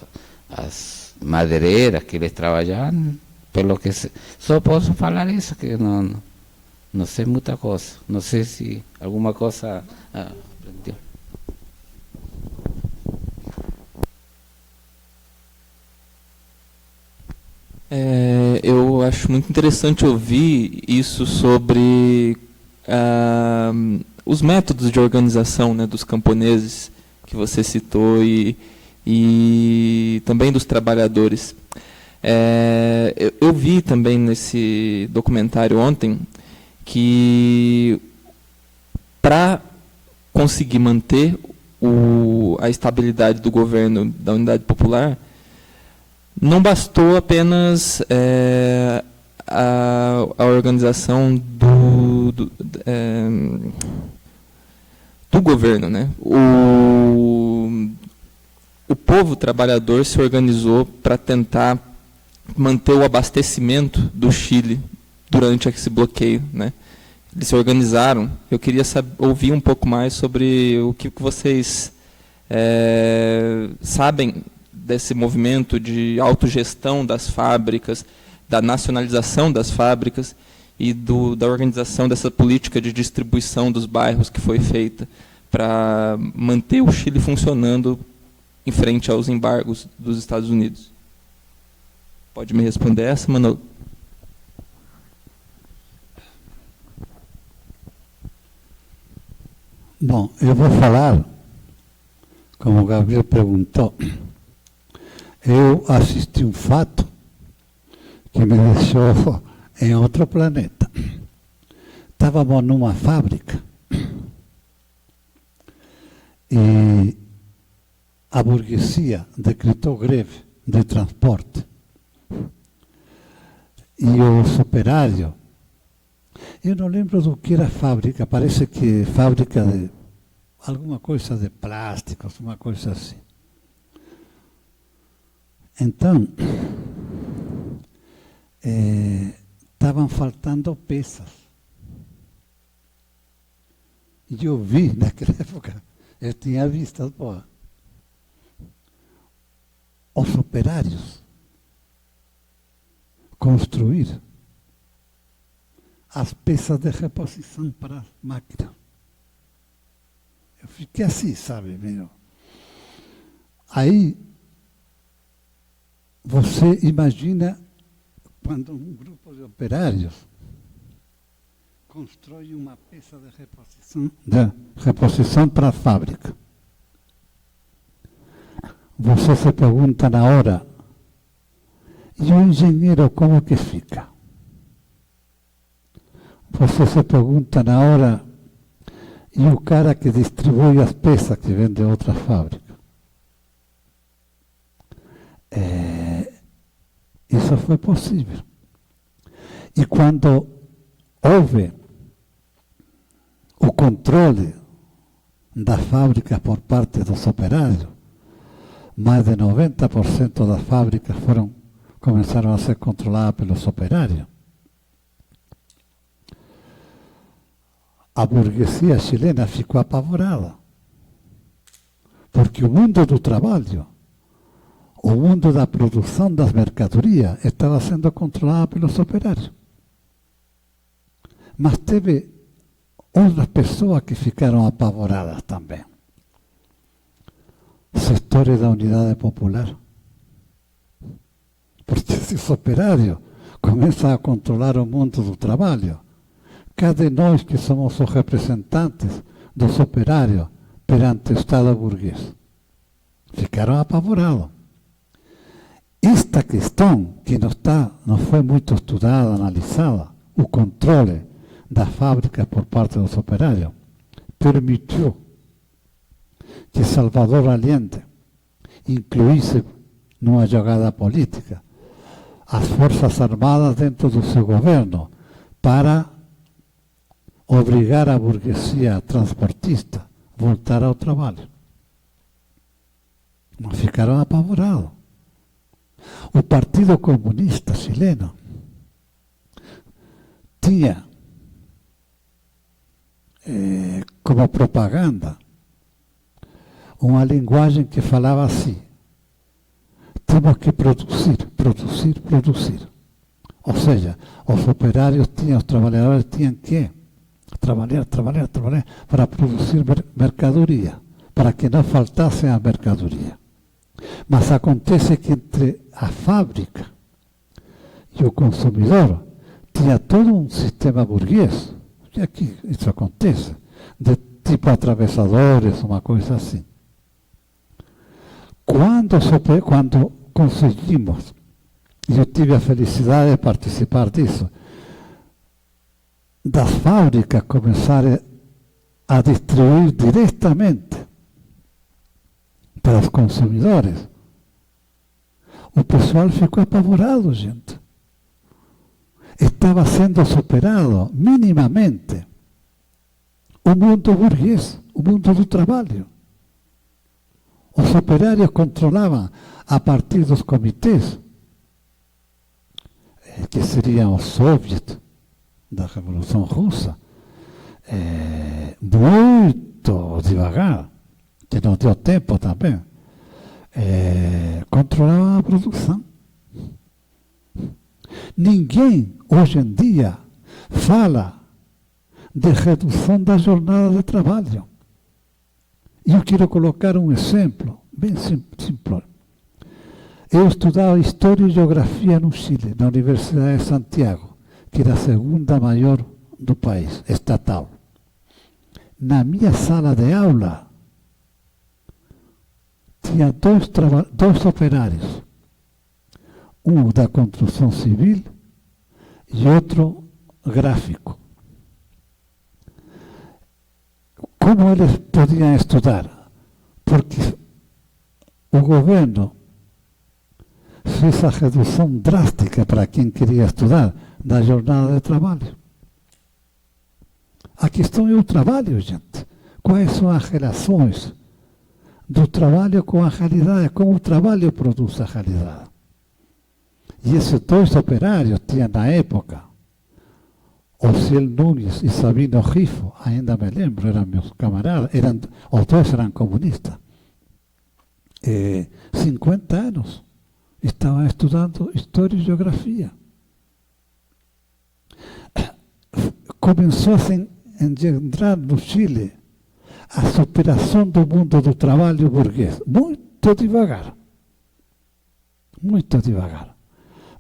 las madereras que les trabajaban, pero que solo puedo hablar eso, que no sé mucha cosa, no sé si alguna cosa aprendió. Eu acho muito interessante ouvir isso sobre os métodos de organização, né, dos camponeses que você citou e também dos trabalhadores. Eu vi também nesse documentário ontem que para conseguir manter a estabilidade do governo da Unidade Popular, não bastou apenas a organização do governo, né? O povo trabalhador se organizou para tentar manter o abastecimento do Chile durante esse bloqueio, né? Eles se organizaram. Eu queria ouvir um pouco mais sobre o que vocês sabem desse movimento de autogestão das fábricas, da nacionalização das fábricas e da organização dessa política de distribuição dos bairros que foi feita para manter o Chile funcionando em frente aos embargos dos Estados Unidos. Pode me responder essa, Manolo? Bom, eu vou falar, como o Gabriel perguntou, eu assisti um fato que me deixou em outro planeta. Estávamos numa fábrica E a burguesia decretou greve de transporte. E os operários, eu não lembro do que era a fábrica, parece que fábrica de alguma coisa de plásticos, uma coisa assim. Então, estavam faltando peças. E eu vi, naquela época, eu tinha visto, pô, os operários construir as peças de reposição para as máquinas. Eu fiquei assim, sabe, meio. Aí, você imagina quando um grupo de operários constrói uma peça de reposição para a fábrica. Você se pergunta na hora, e o engenheiro como que fica? Você se pergunta na hora, e o cara que distribui as peças que vem de outra fábrica? Isso foi possível. E quando houve o controle da fábrica por parte dos operários, mais de 90% das fábricas começaram a ser controladas pelos operários. A burguesia chilena ficou apavorada, porque o mundo do trabalho, o mundo da produção das mercadorias, estava sendo controlado pelos operários. Mas teve outras pessoas que ficaram apavoradas também. Setores da Unidade Popular. Porque se os operários começam a controlar o mundo do trabalho, cada nós que somos os representantes dos operários perante o Estado burguês, ficaram apavorados. Esta questão, que não foi muito estudada, analisada, o controle da fábrica por parte dos operários, permitiu que Salvador Allende incluísse numa jogada política as Forças Armadas dentro do seu governo para obrigar a burguesia transportista a voltar ao trabalho. Mas ficaram apavorados. O Partido Comunista Chileno tinha como propaganda uma linguagem que falava assim: temos que produzir, produzir, produzir. Ou seja, os operários os trabalhadores tinham que trabalhar, trabalhar, trabalhar para produzir mercadoria, para que não faltasse a mercadoria. Mas acontece que entre a fábrica e o consumidor tinha todo um sistema burguês, que aqui isso acontece, de tipo atravessadores, uma coisa assim. Quando conseguimos, e eu tive a felicidade de participar disso, das fábricas começarem a distribuir diretamente para os consumidores, o pessoal ficou apavorado, gente. Estava sendo superado minimamente o mundo burguês, o mundo do trabalho. Os operários controlavam, a partir dos comitês, que seriam os soviets da Revolução Russa, muito devagar, que não deu tempo também, controlavam a produção. Ninguém, hoje em dia, fala de redução da jornada de trabalho. E eu quero colocar um exemplo bem simples. Eu estudava História e Geografia no Chile, na Universidade de Santiago, que era a segunda maior do país, estatal. Na minha sala de aula, tinha dois operários, um da construção civil e outro gráfico. Como eles podiam estudar? porque o governo fez a redução drástica para quem queria estudar da jornada de trabalho. A questão é o trabalho, gente. Quais são as relações do trabalho com a realidade, como o trabalho produz a realidade. E esses dois operários tinham na época, Ociel Nunes e Sabino Rifo, ainda me lembro, eram meus camaradas, os dois eram comunistas. 50 anos estavam estudando História e Geografia. Começou a se engendrar no Chile a superação do mundo do trabalho burguês, muito devagar,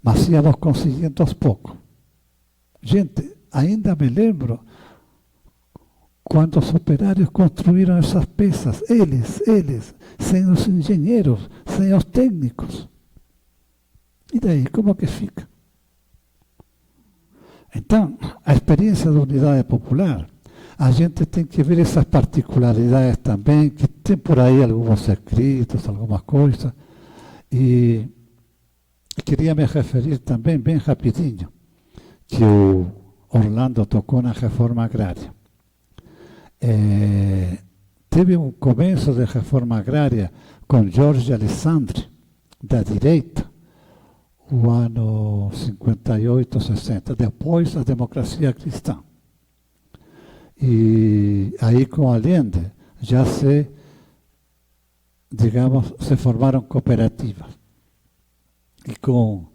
mas íamos conseguindo aos poucos. Gente, ainda me lembro quando os operários construíram essas peças, eles, sem os engenheiros, sem os técnicos. E daí, como que fica? Então, a experiência da unidade popular, a gente tem que ver essas particularidades também, que tem por aí alguns escritos, algumas coisas. E queria me referir também, bem rapidinho, que o Orlando tocou na reforma agrária. Teve um começo de reforma agrária com Jorge Alessandri, da direita, o ano 58, 60, depois a democracia cristã. E aí com Allende já se formaram cooperativas. E com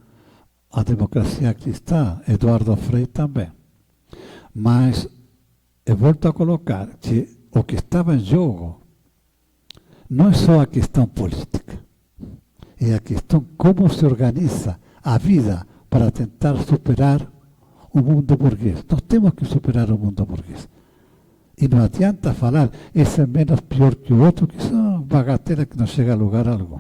a democracia cristã, Eduardo Frei também. Mas eu volto a colocar que o que estava em jogo não é só a questão política, é a questão como se organiza a vida para tentar superar o mundo burguês. Nós temos que superar o mundo burguês. E não adianta falar, esse é menos pior que o outro, que são bagatelas que não chega a lugar algum.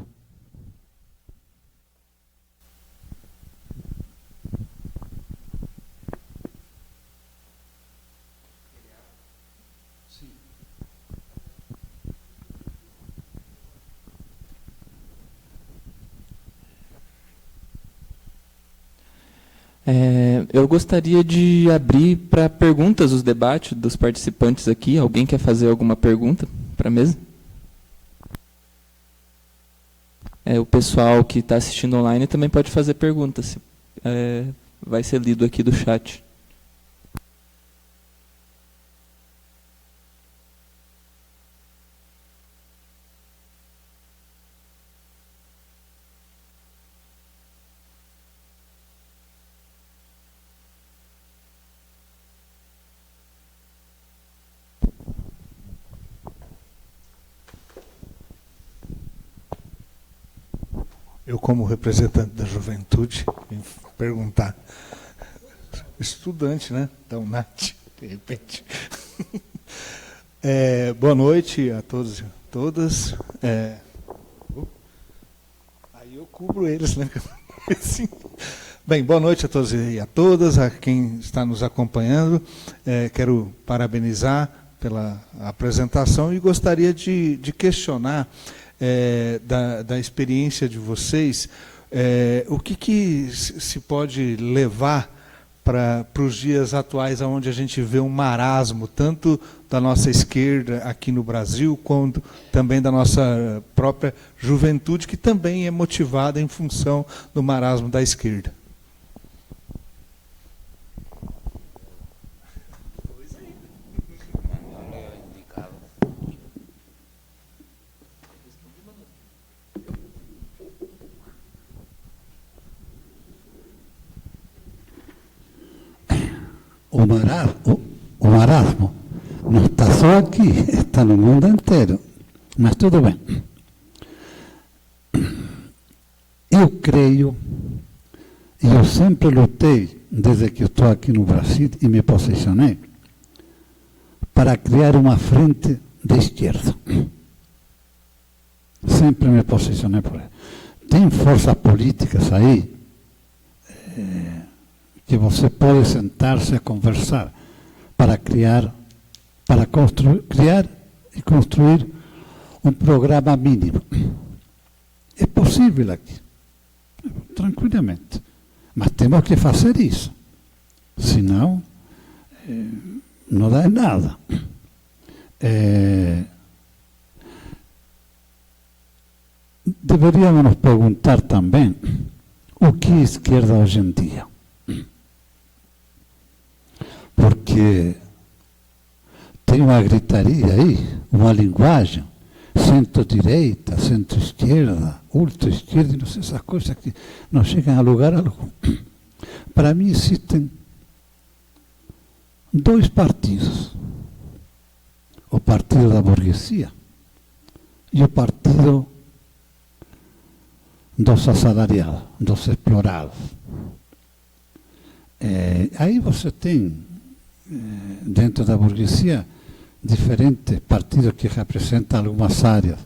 Eu gostaria de abrir para perguntas os debates dos participantes aqui. Alguém quer fazer alguma pergunta para a mesa? O pessoal que está assistindo online também pode fazer perguntas. Vai ser lido aqui do chat. Eu, como representante da juventude, vim perguntar. Estudante, né? Então, Nath, de repente. Boa noite a todos e todas. Aí eu cubro eles, né? Assim. Bem, boa noite a todos e a todas, a quem está nos acompanhando. Quero parabenizar pela apresentação e gostaria de questionar da experiência de vocês, o que se pode levar para os dias atuais, onde a gente vê um marasmo, tanto da nossa esquerda aqui no Brasil, quanto também da nossa própria juventude, que também é motivada em função do marasmo da esquerda. O marasmo não está só aqui, está no mundo inteiro. Mas tudo bem. Eu creio, e eu sempre lutei, desde que estou aqui no Brasil, e me posicionei, para criar uma frente de esquerda. Sempre me posicionei por aí. Tem forças políticas aí, que você pode sentar-se a conversar para criar e construir um programa mínimo. É possível aqui, tranquilamente. Mas temos que fazer isso. Senão, não dá em nada. Deveríamos nos perguntar também o que é esquerda hoje em dia. Porque tem uma gritaria aí, uma linguagem, centro-direita, centro-esquerda, ultra-esquerda, e não sei, essas coisas que não chegam a lugar algum. Para mim existem dois partidos. O partido da burguesia e o partido dos assalariados, dos explorados. Aí você tem, dentro da burguesia, diferentes partidos que representam algumas áreas.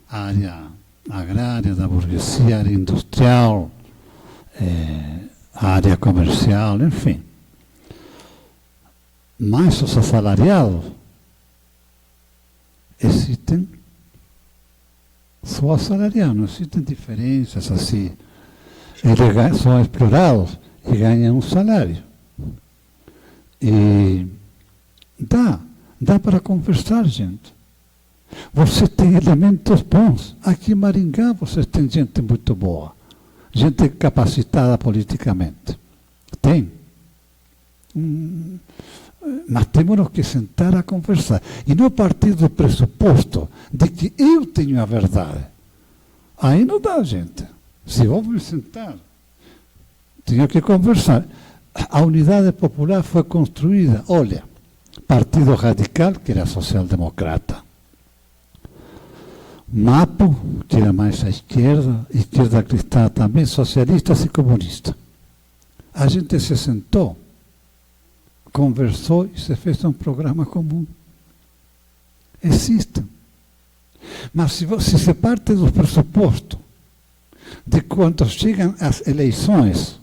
A área agrária da burguesia, a área industrial, a área comercial, enfim. Mas os assalariados existem só assalariados, não existem diferenças assim. Eles são explorados e ganham um salário. E dá para conversar, gente. Você tem elementos bons. Aqui em Maringá você tem gente muito boa, gente capacitada politicamente. Tem. Mas temos que sentar a conversar. E não partir do pressuposto de que eu tenho a verdade. Aí não dá, gente. Se vamos sentar, tenho que conversar. A unidade popular foi construída, olha, Partido Radical, que era social-democrata. MAPO, que era mais à esquerda cristã também, socialistas e comunistas. A gente se sentou, conversou e se fez um programa comum. Existem. Mas se se parte do pressuposto de quando chegam as eleições,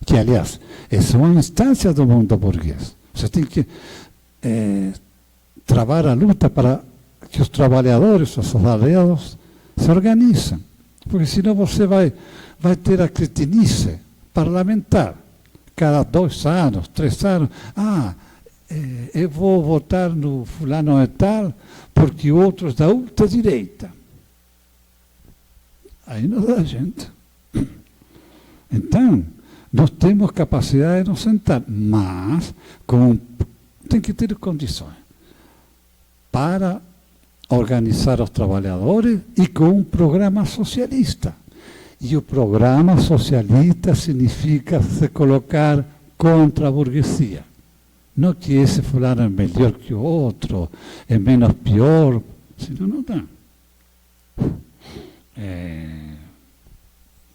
que, aliás, é uma instância do mundo burguês, você tem que travar a luta para que os trabalhadores, os assalariados, se organizem. Porque senão você vai ter a cretinice parlamentar. Cada 2 anos, 3 anos, eu vou votar no fulano e tal, porque outros da ultradireita. Aí não dá, gente. Então, nós temos capacidade de nos sentar, mas tem que ter condições para organizar os trabalhadores e com um programa socialista. E o programa socialista significa se colocar contra a burguesia. Não que esse fulano é melhor que o outro, é menos pior, senão não dá.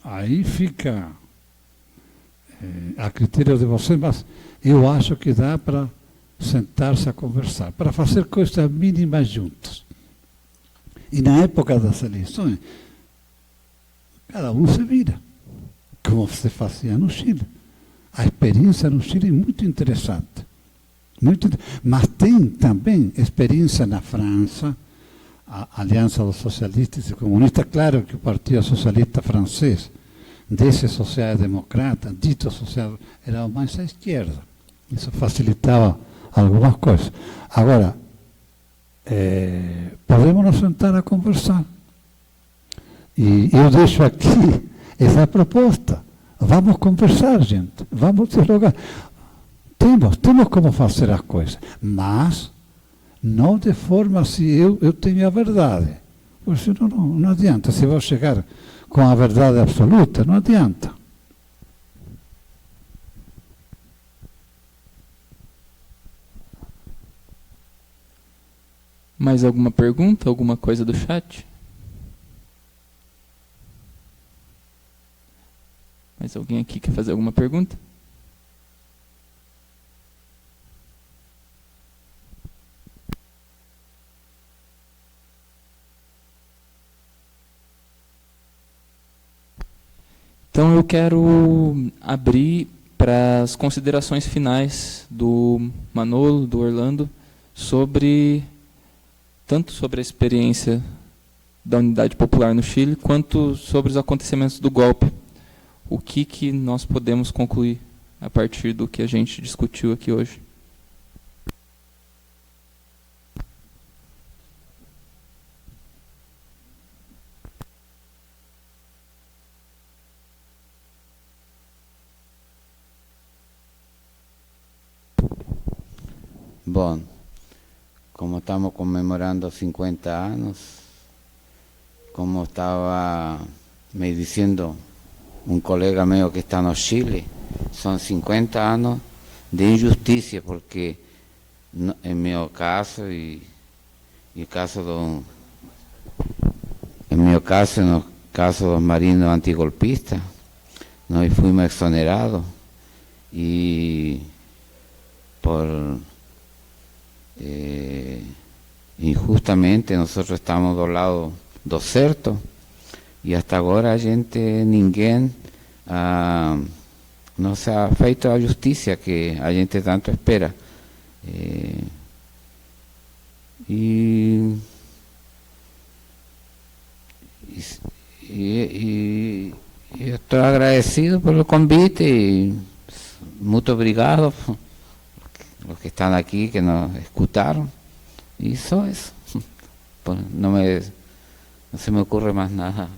Aí fica a critério de você, mas eu acho que dá para sentar-se a conversar, para fazer coisas mínimas juntos. E na época das eleições, cada um se vira, como se fazia no Chile. A experiência no Chile é muito interessante. Mas tem também experiência na França, a Aliança dos Socialistas e Comunistas. Claro que o Partido Socialista Francês, desse social-democrata, dito social, era mais à esquerda. Isso facilitava algumas coisas. Agora, podemos nos sentar a conversar. E eu deixo aqui essa proposta. Vamos conversar, gente. Vamos dialogar. Temos como fazer as coisas. Mas não de forma assim, eu tenho a verdade. Porque senão não adianta. Se vou chegar com a verdade absoluta, não adianta. Mais alguma pergunta? Alguma coisa do chat? Mais alguém aqui quer fazer alguma pergunta? Então eu quero abrir para as considerações finais do Manolo, do Orlando, sobre tanto sobre a experiência da Unidade Popular no Chile, quanto sobre os acontecimentos do golpe. O que nós podemos concluir a partir do que a gente discutiu aqui hoje? Bom, como estamos conmemorando 50 años, como estaba me diciendo un colega mío que está en Chile, son 50 años de injusticia, porque en mi caso y el caso en el caso de los marinos antigolpistas, nos fuimos exonerados y por injustamente nosotros estamos do lado do certo, e hasta agora ninguém nos ha feito a justiça que a gente tanto espera. E estou agradecido pelo convite e muito obrigado los que están aquí, que nos escucharon, y eso es. Pues no se me ocurre más nada.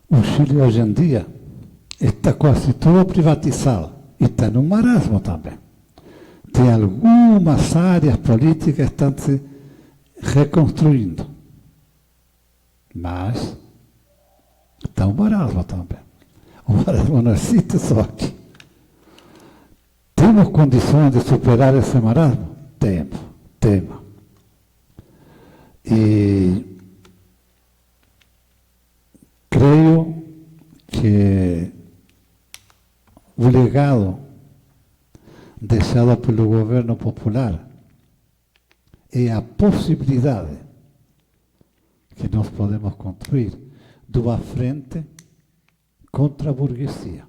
O Chile hoje em dia está quase todo privatizado e está num marasmo também. Tem algumas áreas políticas que estão se reconstruindo, mas está um marasmo também. O marasmo não existe só aqui. Temos condições de superar esse marasmo? Temos. E creio que o legado deixado pelo governo popular é a possibilidade que nós podemos construir de uma frente contra a burguesia.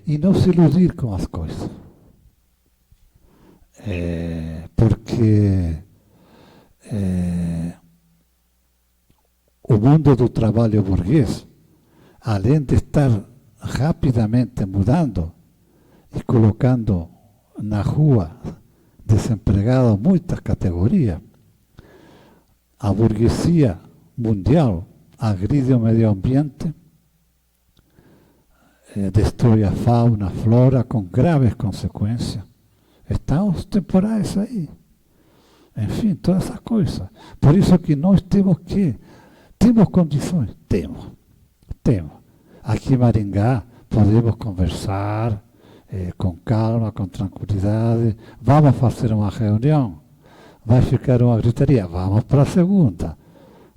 E não se iludir com as coisas. Porque o mundo do trabalho burguês, além de estar rapidamente mudando e colocando na rua desempregados muitas categorias, a burguesia mundial agride o meio ambiente, destrói a fauna, a flora, com graves consequências. Estão os temporais aí. Enfim, todas essas coisas. Por isso que nós temos condições? Temos. Aqui em Maringá podemos conversar com calma, com tranquilidade. Vamos fazer uma reunião. Vai ficar uma gritaria. Vamos para a segunda.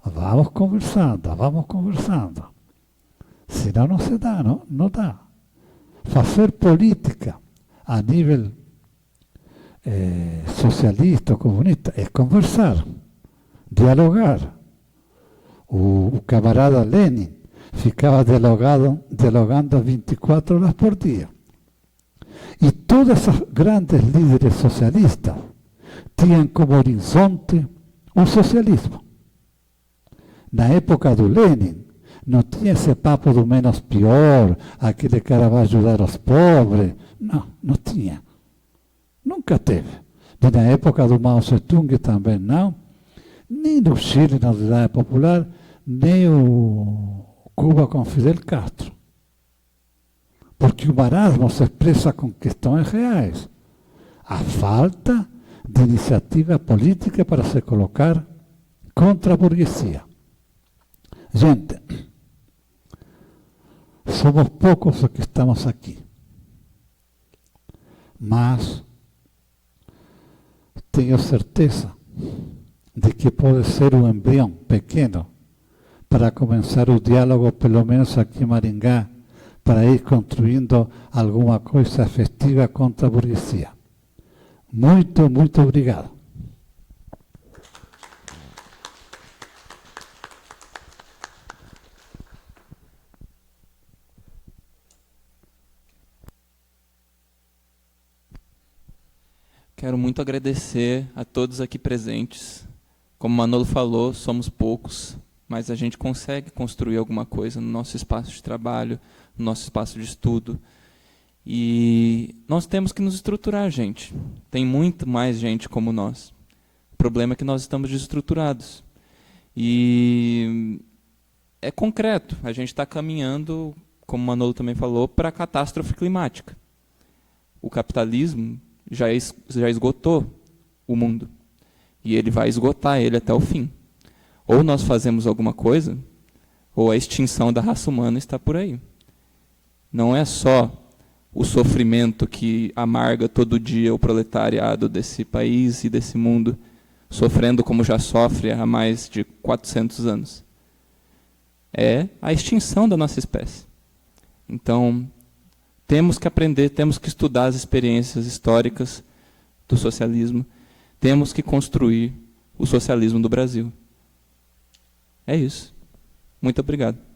Vamos conversando. Senão não se dá, não dá. Fazer política a nível socialista ou comunista é conversar, dialogar. O camarada Lenin ficava dialogando 24 horas por dia. E todas essas grandes líderes socialistas tinham como horizonte o socialismo. Na época do Lenin, não tinha esse papo do menos pior, aquele cara vai ajudar os pobres. Não tinha. Nunca teve. E na época do Mao Tse-tung também não. Nem no Chile, na Unidade Popular, nem o Cuba com Fidel Castro. Porque o marasmo se expressa com questões reais. A falta de iniciativa política para se colocar contra a burguesia. Gente, somos poucos os que estamos aqui. Mas tenho certeza de que pode ser um embrião pequeno para começar o diálogo, pelo menos aqui em Maringá, para ir construindo alguma coisa efetiva contra a burguesia. Muito, muito obrigado. Quero muito agradecer a todos aqui presentes. Como o Manolo falou, somos poucos, mas a gente consegue construir alguma coisa no nosso espaço de trabalho, no nosso espaço de estudo. E nós temos que nos estruturar, gente. Tem muito mais gente como nós. O problema é que nós estamos desestruturados. E é concreto. A gente está caminhando, como o Manolo também falou, para a catástrofe climática. O capitalismo já esgotou o mundo. E ele vai esgotar ele até o fim. Ou nós fazemos alguma coisa, ou a extinção da raça humana está por aí. Não é só o sofrimento que amarga todo dia o proletariado desse país e desse mundo, sofrendo como já sofre há mais de 400 anos. É a extinção da nossa espécie. Então, temos que aprender, temos que estudar as experiências históricas do socialismo, temos que construir o socialismo do Brasil. É isso. Muito obrigado.